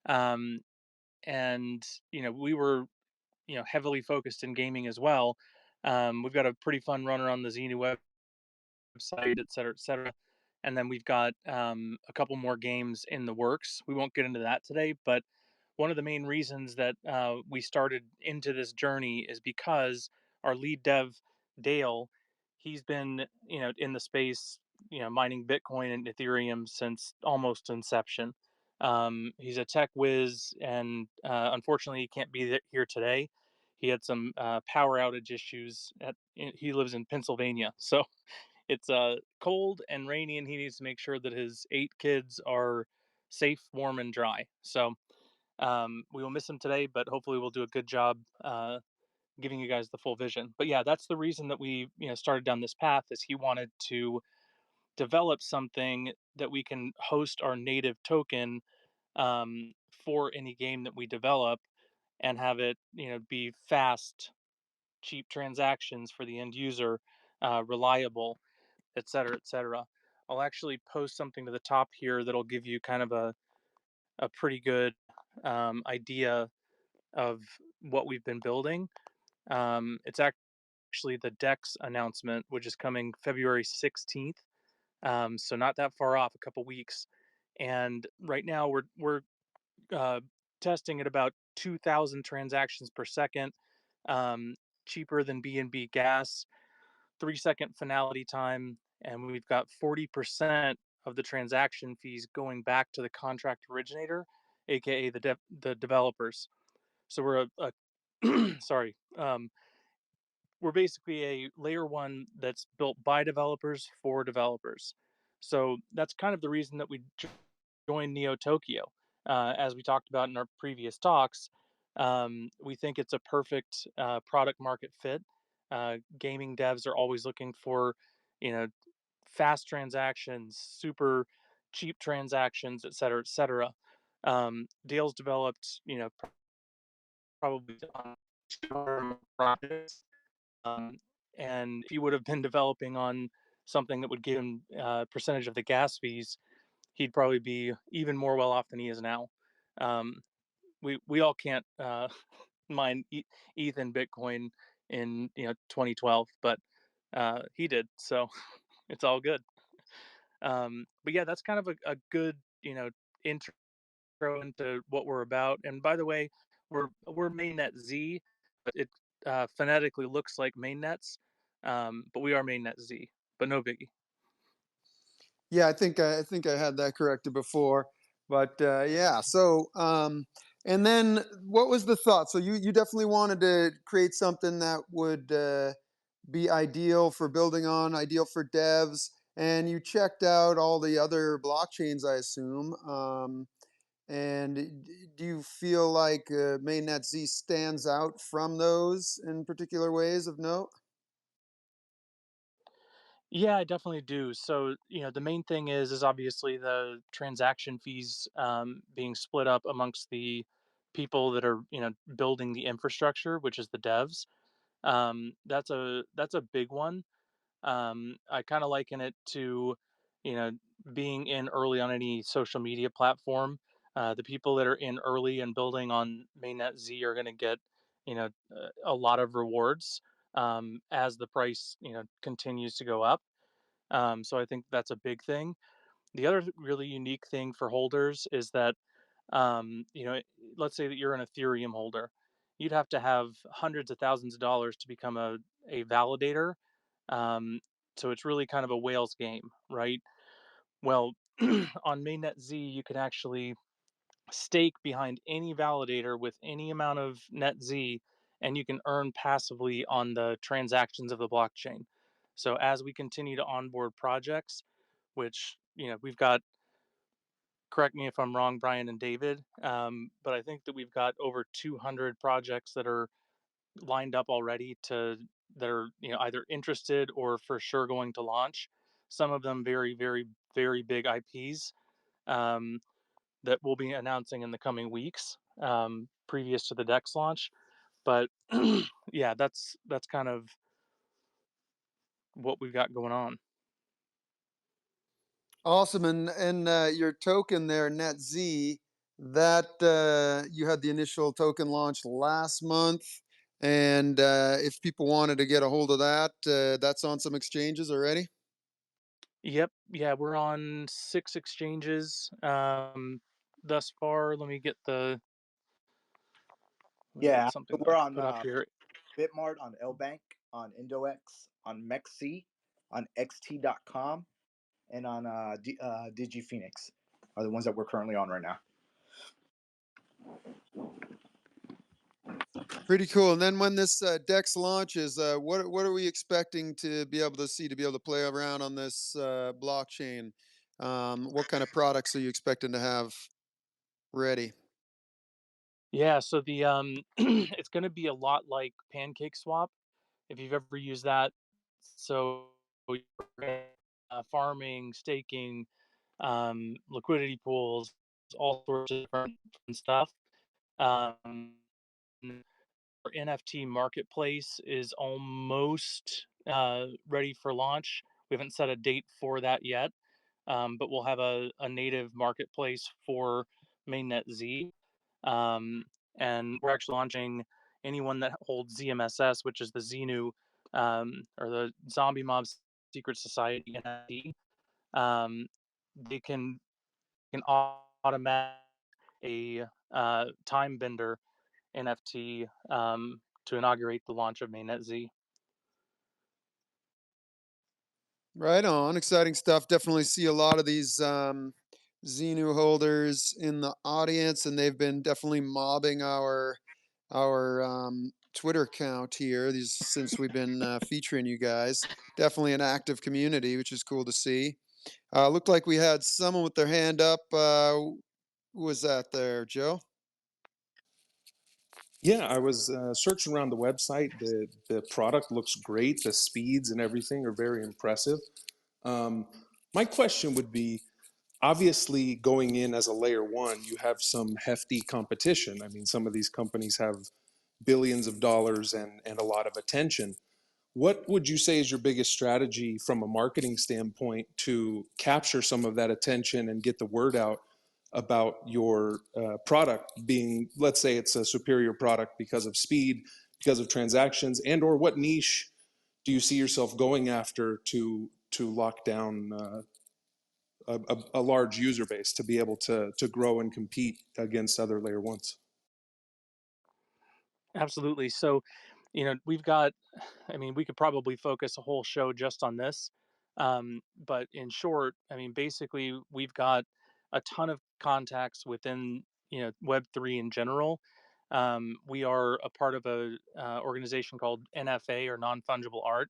um, and we were heavily focused in gaming as well. We've got a pretty fun runner on the Xenu website, et cetera, et cetera. And then we've got a couple more games in the works. We won't get into that today, but one of the main reasons that we started into this journey is because our lead dev, Dale, he's been in the space, mining Bitcoin and Ethereum since almost inception. He's a tech whiz, and unfortunately, he can't be here today. He had some power outage issues. He lives in Pennsylvania, so it's cold and rainy, and he needs to make sure that his 8 kids are safe, warm, and dry. So we will miss him today, but hopefully we'll do a good job giving you guys the full vision. But yeah, that's the reason that we started down this path. Is he wanted to develop something that we can host our native token for any game that we develop, and have it, be fast, cheap transactions for the end user, reliable, et cetera, et cetera. I'll actually post something to the top here that'll give you kind of a pretty good idea of what we've been building. It's actually the DEX announcement, which is coming February 16th. So not that far off, a couple weeks. And right now we're uh, testing at about 2,000 transactions per second, um, cheaper than B&B gas, 3-second finality time, and we've got 40% of the transaction fees going back to the contract originator, aka the developers. So we're sorry, we're basically a layer one that's built by developers for developers. So that's kind of the reason that we joined Neo Tokyo. As we talked about in our previous talks, we think it's a perfect product market fit. Gaming devs are always looking for, you know, fast transactions, super cheap transactions, et cetera, et cetera. Dale's developed, probably on 200 projects. Um, and if he would have been developing on something that would give him a percentage of the gas fees, he'd probably be even more well off than he is now. Um, we all can't mine ETH and Bitcoin in 2012, but he did, so it's all good. But yeah, that's kind of a good intro into what we're about. And by the way, we're MainnetZ, but it phonetically looks like MainnetZ, but we are MainnetZ, but no biggie. Yeah, I think I had that corrected before, but yeah. So and then what was the thought? So you definitely wanted to create something that would be ideal for building on, ideal for devs, and you checked out all the other blockchains, I assume. And do you feel like MainnetZ stands out from those in particular ways of note? Yeah, I definitely do. So, the main thing is obviously the transaction fees being split up amongst the people that are, building the infrastructure, which is the devs. That's a big one. I kind of liken it to, you know, being in early on any social media platform. The people that are in early and building on MainnetZ are going to get, a lot of rewards as the price, continues to go up. So I think that's a big thing. The other really unique thing for holders is that, um, you know, let's say that you're an Ethereum holder, you'd have to have hundreds of thousands of dollars to become a validator. Um, so it's really kind of a whale's game, right? Well, on MainnetZ, you can actually stake behind any validator with any amount of NetZ, and you can earn passively on the transactions of the blockchain. So as we continue to onboard projects, which we've got, correct me if I'm wrong, Brian and David, but I think that we've got over 200 projects that are lined up already that are either interested or for sure going to launch. Some of them very, very, very big IPs um, that we'll be announcing in the coming weeks, previous to the Dex launch. But yeah, that's kind of what we've got going on. Awesome. And your token there, NetZ, that you had the initial token launch last month. And if people wanted to get a hold of that, that's on some exchanges already. Yep, yeah, we're on 6 exchanges thus far. Let me get Yeah, something that I we're can on put up here. Bitmart, on LBank, on IndoX, on MexC, on xt.com, and on DigiPhoenix are the ones that we're currently on right now. Pretty cool. And then when this Dex launches, what are we expecting to be able to see, to be able to play around on this blockchain? What kind of products are you expecting to have ready? Yeah, so the it's going to be a lot like Pancake Swap if you've ever used that. So farming, staking, liquidity pools, all sorts of different stuff. Um, our NFT marketplace is almost ready for launch. We haven't set a date for that yet, but we'll have a native marketplace for MainnetZ. Um, and we're actually launching anyone that holds ZMSS, which is the Xenu or the Zombie Mob Secret Society NFT. They can automatic a time bender NFT to inaugurate the launch of MainnetZ. Right on. Exciting stuff. Definitely see a lot of these Xenu holders in the audience, and they've been definitely mobbing our Twitter account here. These since we've been featuring you guys. Definitely an active community, which is cool to see. Looked like we had someone with their hand up. Who was that there, Joe? Yeah, I was searching around the website. The product looks great. The speeds and everything are very impressive. My question would be, obviously going in as a layer one, you have some hefty competition. I mean, some of these companies have billions of dollars and a lot of attention. What would you say is your biggest strategy from a marketing standpoint to capture some of that attention and get the word out about your product being, let's say it's a superior product because of speed, because of transactions, and or what niche do you see yourself going after to lock down a large user base to be able to grow and compete against other layer ones? Absolutely. So, we've got, I mean, we could probably focus a whole show just on this. But in short, I mean, basically, we've got a ton of contacts within, Web3 in general. We are a part of a organization called NFA, or Non Fungible Art.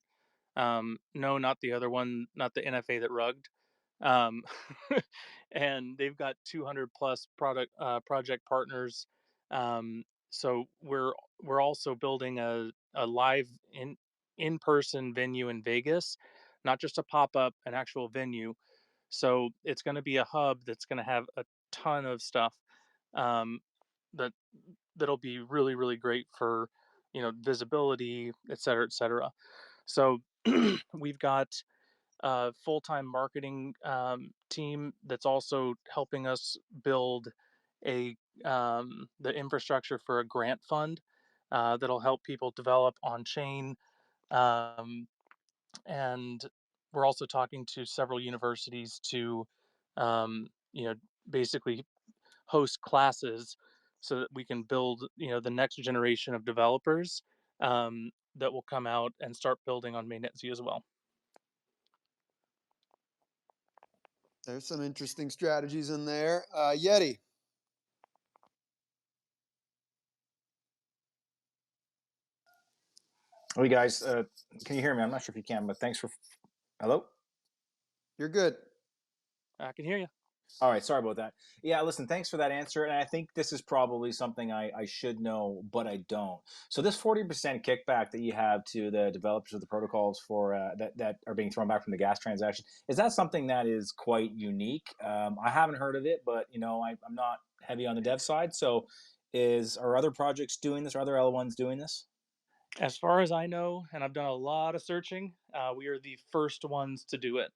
No, not the other one, not the NFA that rugged. Um, and they've got 200 plus project partners. So we're also building a live in person venue in Vegas, not just a pop up, an actual venue. So it's going to be a hub that's going to have a ton of stuff um, that that'll be really really great for visibility, et cetera, et cetera. So we've got full-time marketing team that's also helping us build a the infrastructure for a grant fund that'll help people develop on chain. Um, and we're also talking to several universities to, um, you know, basically host classes so that we can build, the next generation of developers that will come out and start building on MainnetZ as well. There's some interesting strategies in there. Yeti. Oh, you guys, can you hear me? I'm not sure if you can, but thanks for. Hello? You're good. I can hear you. All right, sorry about that. Yeah, listen, thanks for that answer. And I think this is probably something I should know, but I don't. So this 40% kickback that you have to the developers of the protocols for that are being thrown back from the gas transaction, is that something that is quite unique? I haven't heard of it, but I'm not heavy on the dev side. So are other projects doing this? Are other L1s doing this? As far as I know, and I've done a lot of searching, we are the first ones to do it.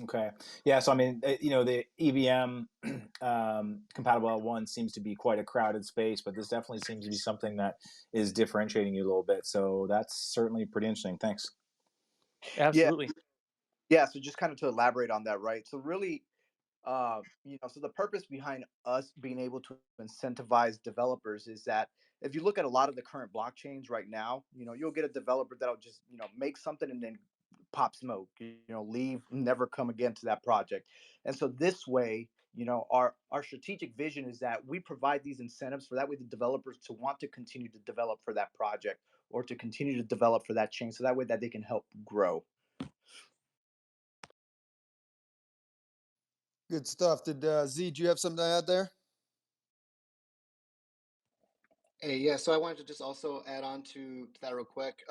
Okay. Yeah. So I mean, the EVM compatible L1 seems to be quite a crowded space, but this definitely seems to be something that is differentiating you a little bit. So that's certainly pretty interesting. Thanks. Yeah, Absolutely. yeah. So just kind of to elaborate on that, right? So really, so the purpose behind us being able to incentivize developers is that if you look at a lot of the current blockchains right now, you'll get a developer that'll just, make something and then pop smoke, leave, never come again to that project. And so this way, our strategic vision is that we provide these incentives for that way the developers to want to continue to develop for that project or to continue to develop for that chain. So that way that they can help grow. Good stuff. Did Z, do you have something to add there? Hey, yeah, so I wanted to just also add on to that real quick.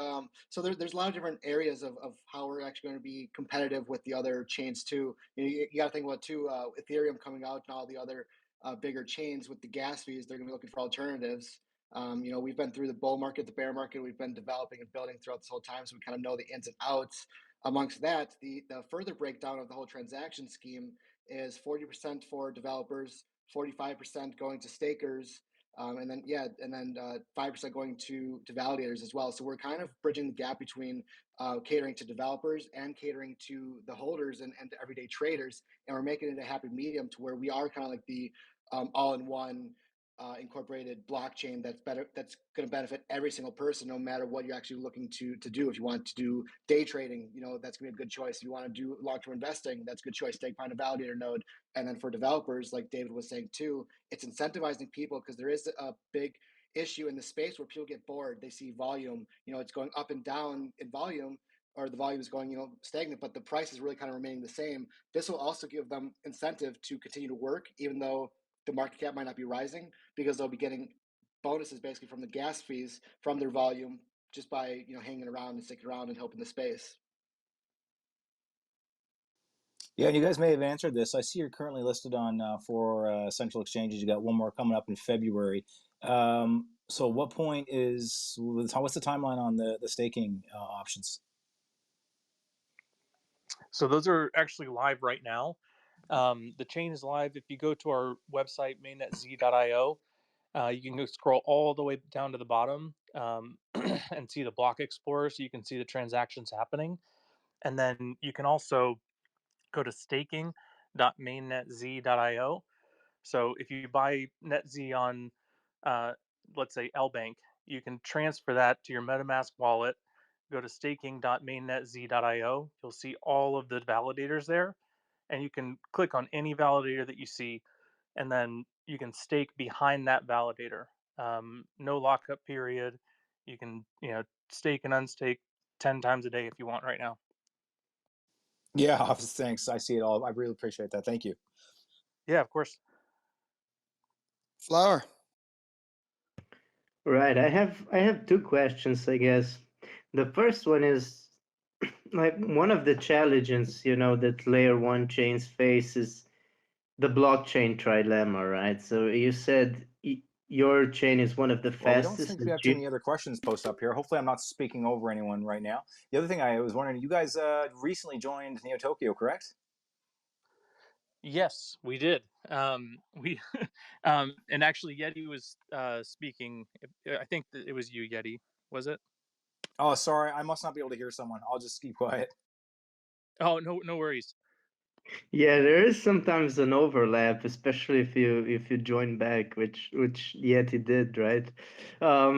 So there's a lot of different areas of how we're actually going to be competitive with the other chains too. You got to think about too, Ethereum coming out and all the other bigger chains with the gas fees. They're going to be looking for alternatives. We've been through the bull market, the bear market. We've been developing and building throughout this whole time, so we kind of know the ins and outs. Amongst that, the further breakdown of the whole transaction scheme is 40% for developers, 45% going to stakers, and then 5% going to validators as well. So we're kind of bridging the gap between catering to developers and catering to the holders and to everyday traders, and we're making it a happy medium to where we are kind of like the all-in-one incorporated blockchain that's going to benefit every single person, no matter what you're actually looking to do. If you want to do day trading, that's going to be a good choice. If you want to do long-term investing, that's a good choice. Find a validator node. And then for developers, like David was saying too, it's incentivizing people, because there is a big issue in the space where people get bored. They see volume, it's going up and down in volume, or the volume is going, stagnant, but the price is really kind of remaining the same. This will also give them incentive to continue to work, even though the market cap might not be rising, because they'll be getting bonuses basically from the gas fees from their volume, just by hanging around and sticking around and helping the space. Yeah, and you guys may have answered this. I see you're currently listed on four central exchanges. You got one more coming up in February. So what's the timeline on the staking options? So those are actually live right now. The chain is live. If you go to our website, MainnetZ.io, you can go scroll all the way down to the bottom and see the block explorer, so you can see the transactions happening. And then you can also go to staking.MainnetZ.io. So if you buy NetZ on, let's say, LBank, you can transfer that to your MetaMask wallet. Go to staking.MainnetZ.io. You'll see all of the validators there, and you can click on any validator that you see, and then you can stake behind that validator. No lockup period. You can stake and unstake 10 times a day if you want right now. Yeah, thanks. I see it all. I really appreciate that. Thank you. Yeah, of course. Flower. Right. I have two questions, I guess. The first one is like one of the challenges, that layer one chains face is the blockchain trilemma, right? So you said your chain is one of the Well, we don't fastest. think we have too many other questions posted up here. Hopefully I'm not speaking over anyone right now. The other thing I was wondering, you guys recently joined Neo Tokyo, correct? Yes, we did. We and actually Yeti was speaking. I think that it was you, Yeti. Was it? Oh, sorry. I must not be able to hear someone. I'll just keep quiet. Oh, no worries. Yeah, there is sometimes an overlap, especially if you join back, which Yeti did, right?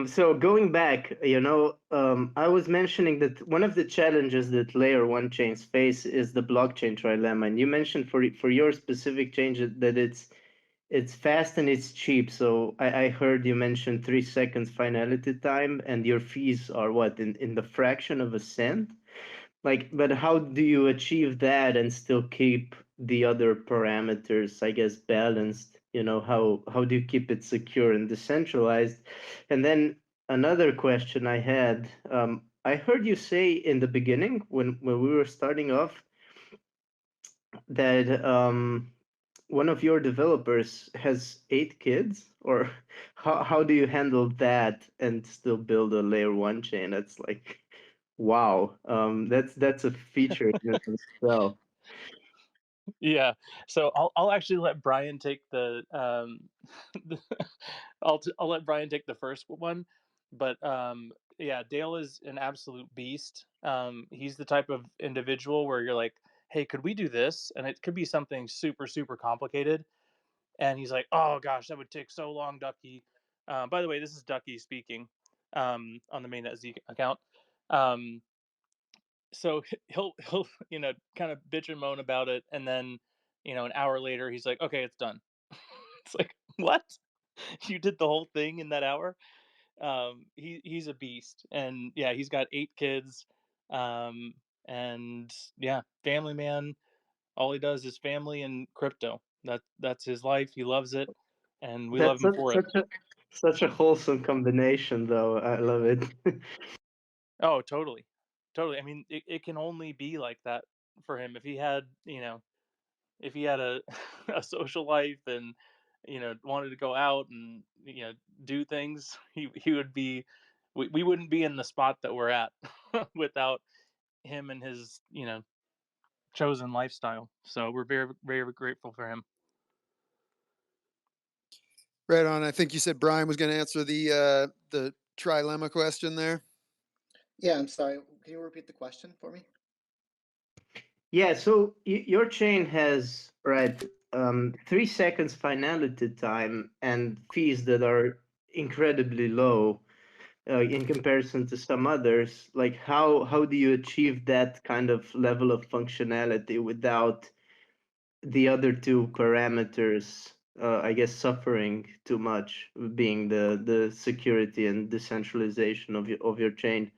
So going back, I was mentioning that one of the challenges that layer one chains face is the blockchain trilemma, and you mentioned for your specific change that it's fast and it's cheap. So I heard you mention 3 seconds finality time, and your fees are what, in the fraction of a cent? Like, but how do you achieve that and still keep the other parameters, I guess, balanced? How do you keep it secure and decentralized? And then another question I had, I heard you say in the beginning when we were starting off that one of your developers has 8 kids, or how do you handle that and still build a layer one chain? That's like, wow, that's a feature in itself. Yeah. So I'll actually let Brian take the the, I'll let Brian take the first one, but yeah, Dale is an absolute beast. He's the type of individual where you're like, hey, could we do this? And it could be something super super complicated, and he's like, oh gosh, that would take so long, Ducky. By the way, this is Ducky speaking on the MainnetZ account. Um, so he'll kind of bitch and moan about it, and then an hour later he's like, okay, it's done. It's like, what? You did the whole thing in that hour? He's a beast, and yeah, he's got 8 kids, and yeah, family man. All he does is family and crypto. That's his life. He loves it, and we love That's him for it. such a wholesome combination, though. I love it. Oh, totally, totally. I mean, it can only be like that for him. If he had, if he had a a social life and wanted to go out and do things, he would be. We wouldn't be in the spot that we're at without him and his chosen lifestyle. So we're very very grateful for him. Right on. I think you said Brian was going to answer the trilemma question there. Yeah, I'm sorry. Can you repeat the question for me? Yeah, so your chain has 3 seconds finality time and fees that are incredibly low in comparison to some others. Like how do you achieve that kind of level of functionality without the other two parameters, I guess, suffering too much, being the security and decentralization of your chain?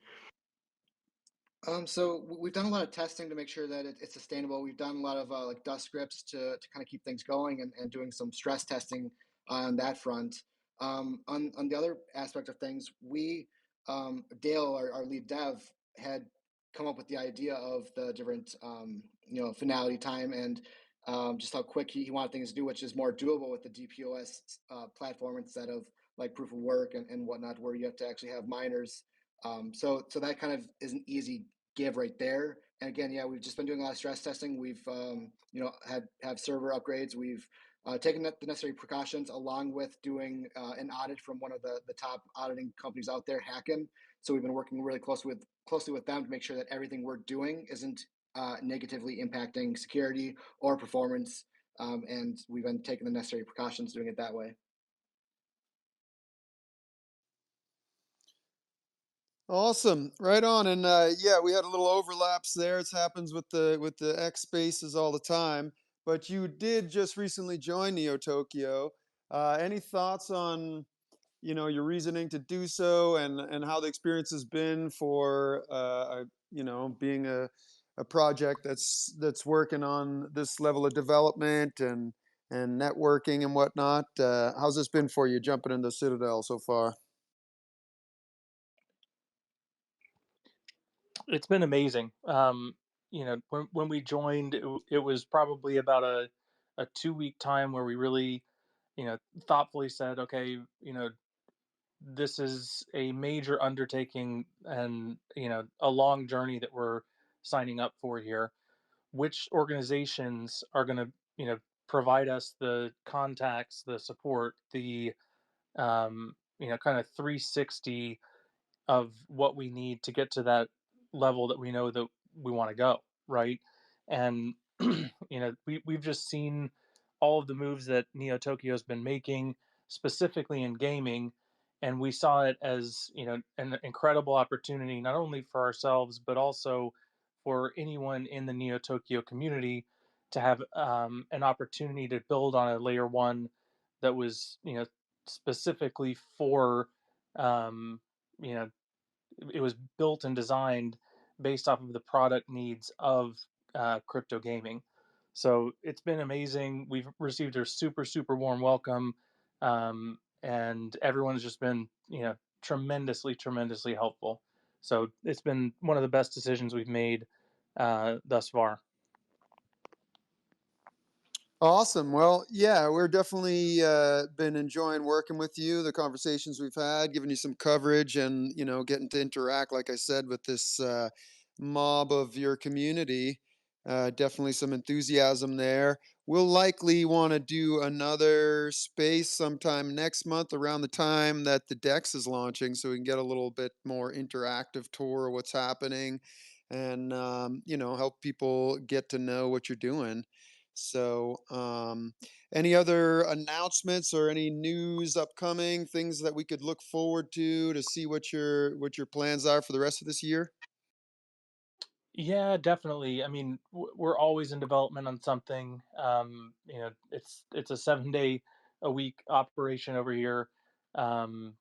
So we've done a lot of testing to make sure that it's sustainable. We've done a lot of like dust scripts to kind of keep things going and doing some stress testing on that front. On the other aspect of things, Dale, our lead dev, had come up with the idea of the different finality time and just how quick he wanted things to do, which is more doable with the DPoS platform instead of like proof of work and whatnot, where you have to actually have miners. So that kind of is an easy give right there. And again, yeah, we've just been doing a lot of stress testing. We've have server upgrades. We've taken the necessary precautions along with doing an audit from one of the top auditing companies out there, Hacken. So we've been working really closely with them to make sure that everything we're doing isn't negatively impacting security or performance. And we've been taking the necessary precautions doing it that way. Awesome, right on. And yeah, we had a little overlaps there. It happens with the X spaces all the time. But you did just recently join Neo Tokyo. Any thoughts on your reasoning to do so, and how the experience has been for being a project that's working on this level of development and networking and whatnot? How's this been for you jumping into Citadel so far? It's been amazing. When we joined, it was probably about a 2 week time where we really, thoughtfully said, okay, this is a major undertaking and a long journey that we're signing up for here. Which organizations are going to provide us the contacts, the support, the kind of 360 of what we need to get to that level that we know that we want to go, right? And we've just seen all of the moves that Neo Tokyo has been making, specifically in gaming, and we saw it as an incredible opportunity not only for ourselves but also for anyone in the Neo Tokyo community to have an opportunity to build on a layer one that was specifically for um, you know it was built and designed based off of the product needs of crypto gaming. So it's been amazing. We've received a super super warm welcome, and everyone's just been tremendously helpful. So it's been one of the best decisions we've made thus far. Awesome. Well, yeah, we're definitely been enjoying working with you, the conversations we've had, giving you some coverage and, getting to interact, like I said, with this mob of your community. Definitely some enthusiasm there. We'll likely want to do another space sometime next month around the time that the DEX is launching, so we can get a little bit more interactive tour of what's happening and, help people get to know what you're doing. So, any other announcements or any news upcoming, things that we could look forward to see what your plans are for the rest of this year? Yeah, definitely. I mean, we're always in development on something. It's a 7 day a week operation over here, um,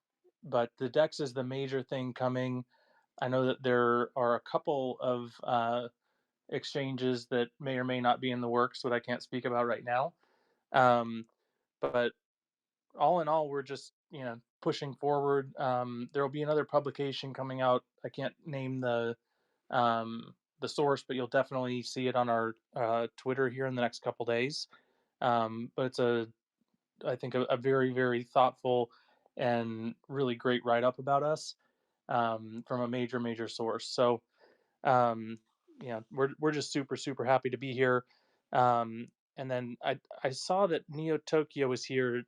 but the Dex is the major thing coming. I know that there are a couple of exchanges that may or may not be in the works that I can't speak about right now. Um, but all in all, we're just pushing forward. There will be another publication coming out. I can't name the source, but you'll definitely see it on our Twitter here in the next couple days. But it's a I think, a very, very thoughtful and really great write up about us, from a major source. So, um, yeah, we're just super happy to be here. And then I saw that Neo Tokyo was here.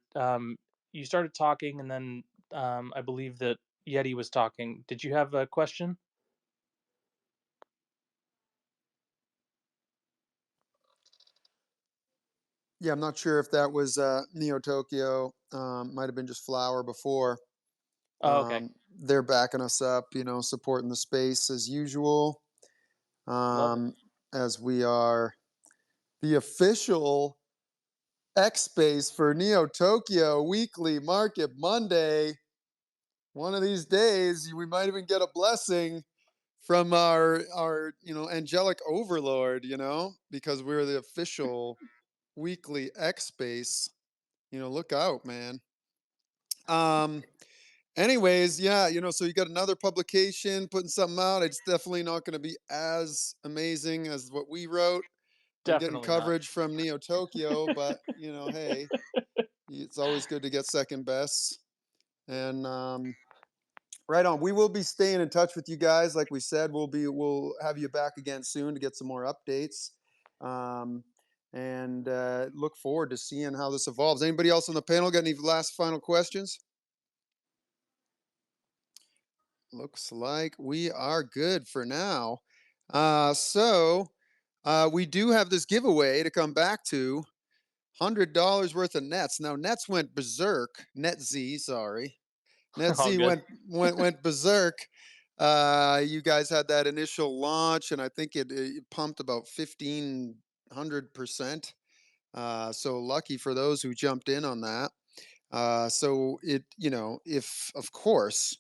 You started talking, and then I believe that Yeti was talking. Did you have a question? Yeah, I'm not sure if that was Neo Tokyo. Might have been just Flower before. Oh, okay. They're backing us up, supporting the space as usual. Love it. As we are the official X space for Neo Tokyo Weekly Market Monday. One of these days, we might even get a blessing from our angelic overlord, because we're the official weekly X space. Look out, man. Anyways, yeah, so you got another publication putting something out. It's definitely not going to be as amazing as what we wrote and getting Definitely not. coverage from Neo Tokyo, but hey, it's always good to get second best. And right on. We will be staying in touch with you guys. Like we said, we'll have you back again soon to get some more updates. And look forward to seeing how this evolves. Anybody else on the panel got any last final questions? Looks like we are good for now. So we do have this giveaway to come back to. $100 worth of nets. Now nets went berserk. MainnetZ, sorry. All MainnetZ good. went berserk. You guys had that initial launch, and I think it pumped about 1,500%. So lucky for those who jumped in on that. So if of course,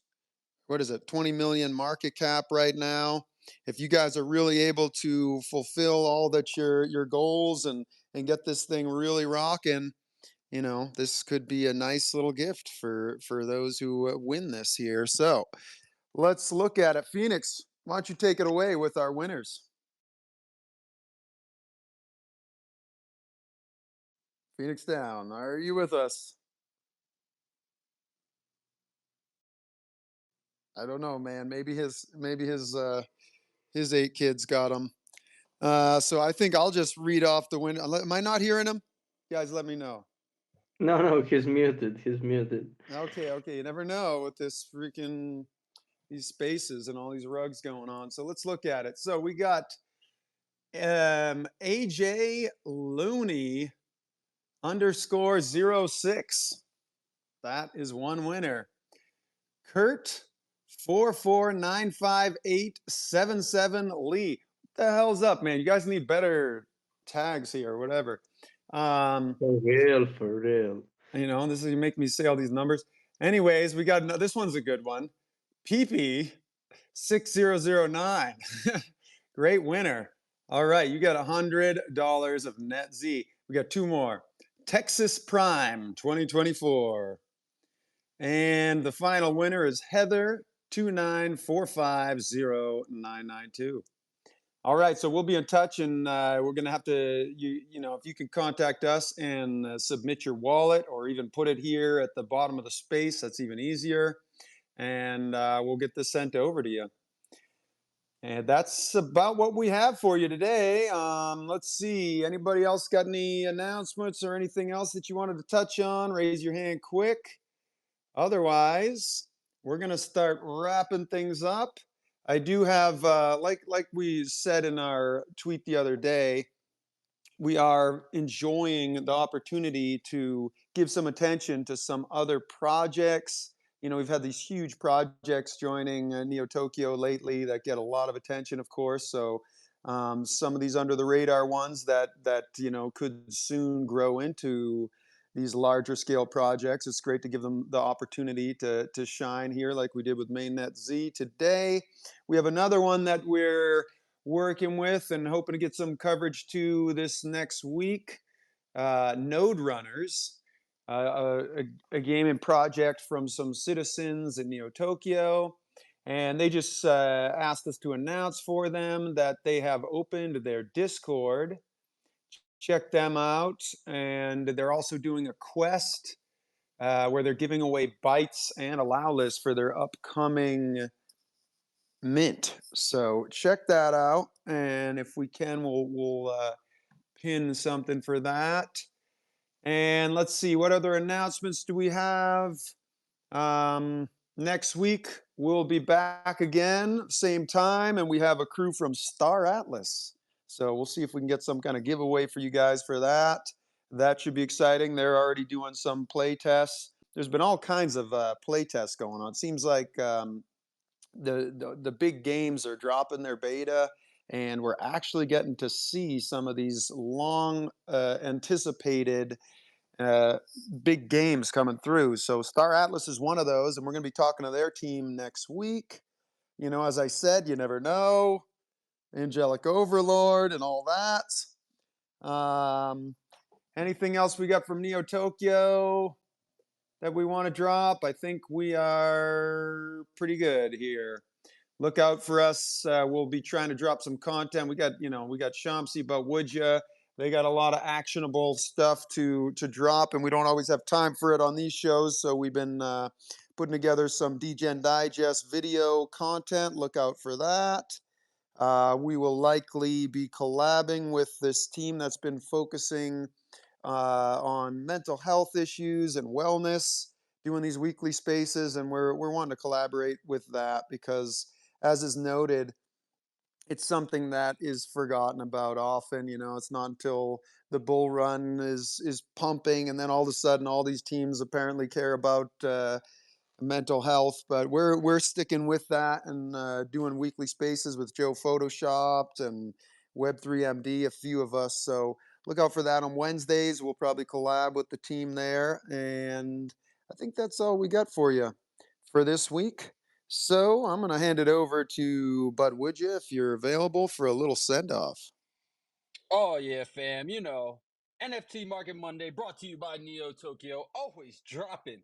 what is it, 20 million market cap right now? If you guys are really able to fulfill all that your goals and get this thing really rocking, this could be a nice little gift for those who win this here. So let's look at it. Phoenix, why don't you take it away with our winners? Phoenix down. Are you with us? I don't know, man. Maybe his 8 kids got him. So I think I'll just read off the winner. Am I not hearing him? You guys, let me know. No, he's muted. He's muted. Okay. You never know with these spaces and all these rugs going on. So let's look at it. So we got AJ Looney _06. That is one winner. Kurt 4495877 Lee. What the hell's up, man? You guys need better tags here or whatever. For real. This is you make me say all these numbers. Anyways, we got this one's a good one. PP 6009. Great winner. All right, you got $100 of MainnetZ. We got 2 more. Texas Prime 2024. And the final winner is Heather 2945092. All right, so we'll be in touch, and we're going to have to, if you can contact us and submit your wallet or even put it here at the bottom of the space, that's even easier. And we'll get this sent over to you. And that's about what we have for you today. Let's see. Anybody else got any announcements or anything else that you wanted to touch on? Raise your hand quick. Otherwise, we're going to start wrapping things up. I do have, like we said in our tweet the other day, we are enjoying the opportunity to give some attention to some other projects. We've had these huge projects joining Neo Tokyo lately that get a lot of attention, of course. So some of these under the radar ones that could soon grow into these larger scale projects. It's great to give them the opportunity to shine here, like we did with MainnetZ today. We have another one that we're working with and hoping to get some coverage to this next week. Node Runners, a gaming project from some citizens in Neo Tokyo. And they just asked us to announce for them that they have opened their Discord check them out. And they're also doing a quest where they're giving away bytes and allow lists for their upcoming mint. So check that out, and if we can, we'll pin something for that. And let's see, what other announcements do we have? Next week we'll be back again, same time, and we have a crew from Star Atlas. So we'll see if we can get some kind of giveaway for you guys for that. That should be exciting. They're already doing some play tests. There's been all kinds of play tests going on. It seems like the big games are dropping their beta, and we're actually getting to see some of these long anticipated big games coming through. So Star Atlas is one of those, and we're going to be talking to their team next week. You know, as I said, you never know. Angelic Overlord and all that. Anything else we got from Neo Tokyo that we want to drop? I think we are pretty good here. Look out for us. We'll be trying to drop some content. We got Shamsi, but would ya? They got a lot of actionable stuff to drop, and we don't always have time for it on these shows. So we've been putting together some DGen Digest video content. Look out for that. We will likely be collabing with this team that's been focusing on mental health issues and wellness, doing these weekly spaces, and we're wanting to collaborate with that because, as is noted, it's something that is forgotten about often. You know, it's not until the bull run is pumping, and then all of a sudden, all these teams apparently care about mental health. But we're sticking with that and doing weekly spaces with Joe Photoshopped and Web3MD, a few of us. So look out for that on Wednesdays. We'll probably collab with the team there, and I think that's all we got for you for this week. So I'm going to hand it over to Bud Woodya if you're available for a little send-off. Oh yeah, fam. You know, NFT Market Monday brought to you by Neo Tokyo, always dropping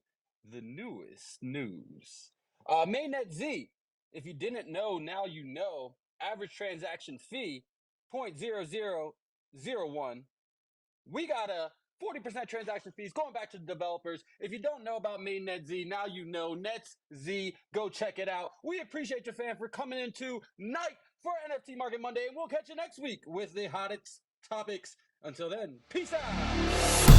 the newest news. MainnetZ, if you didn't know, now you know. Average transaction fee 0.0001. We got a 40% transaction fees going back to the developers. If you don't know about MainnetZ, now you know. NetZ, go check it out. We appreciate you, fam, for coming into night for NFT Market Monday, and we'll catch you next week with the hottest topics. Until then, peace out.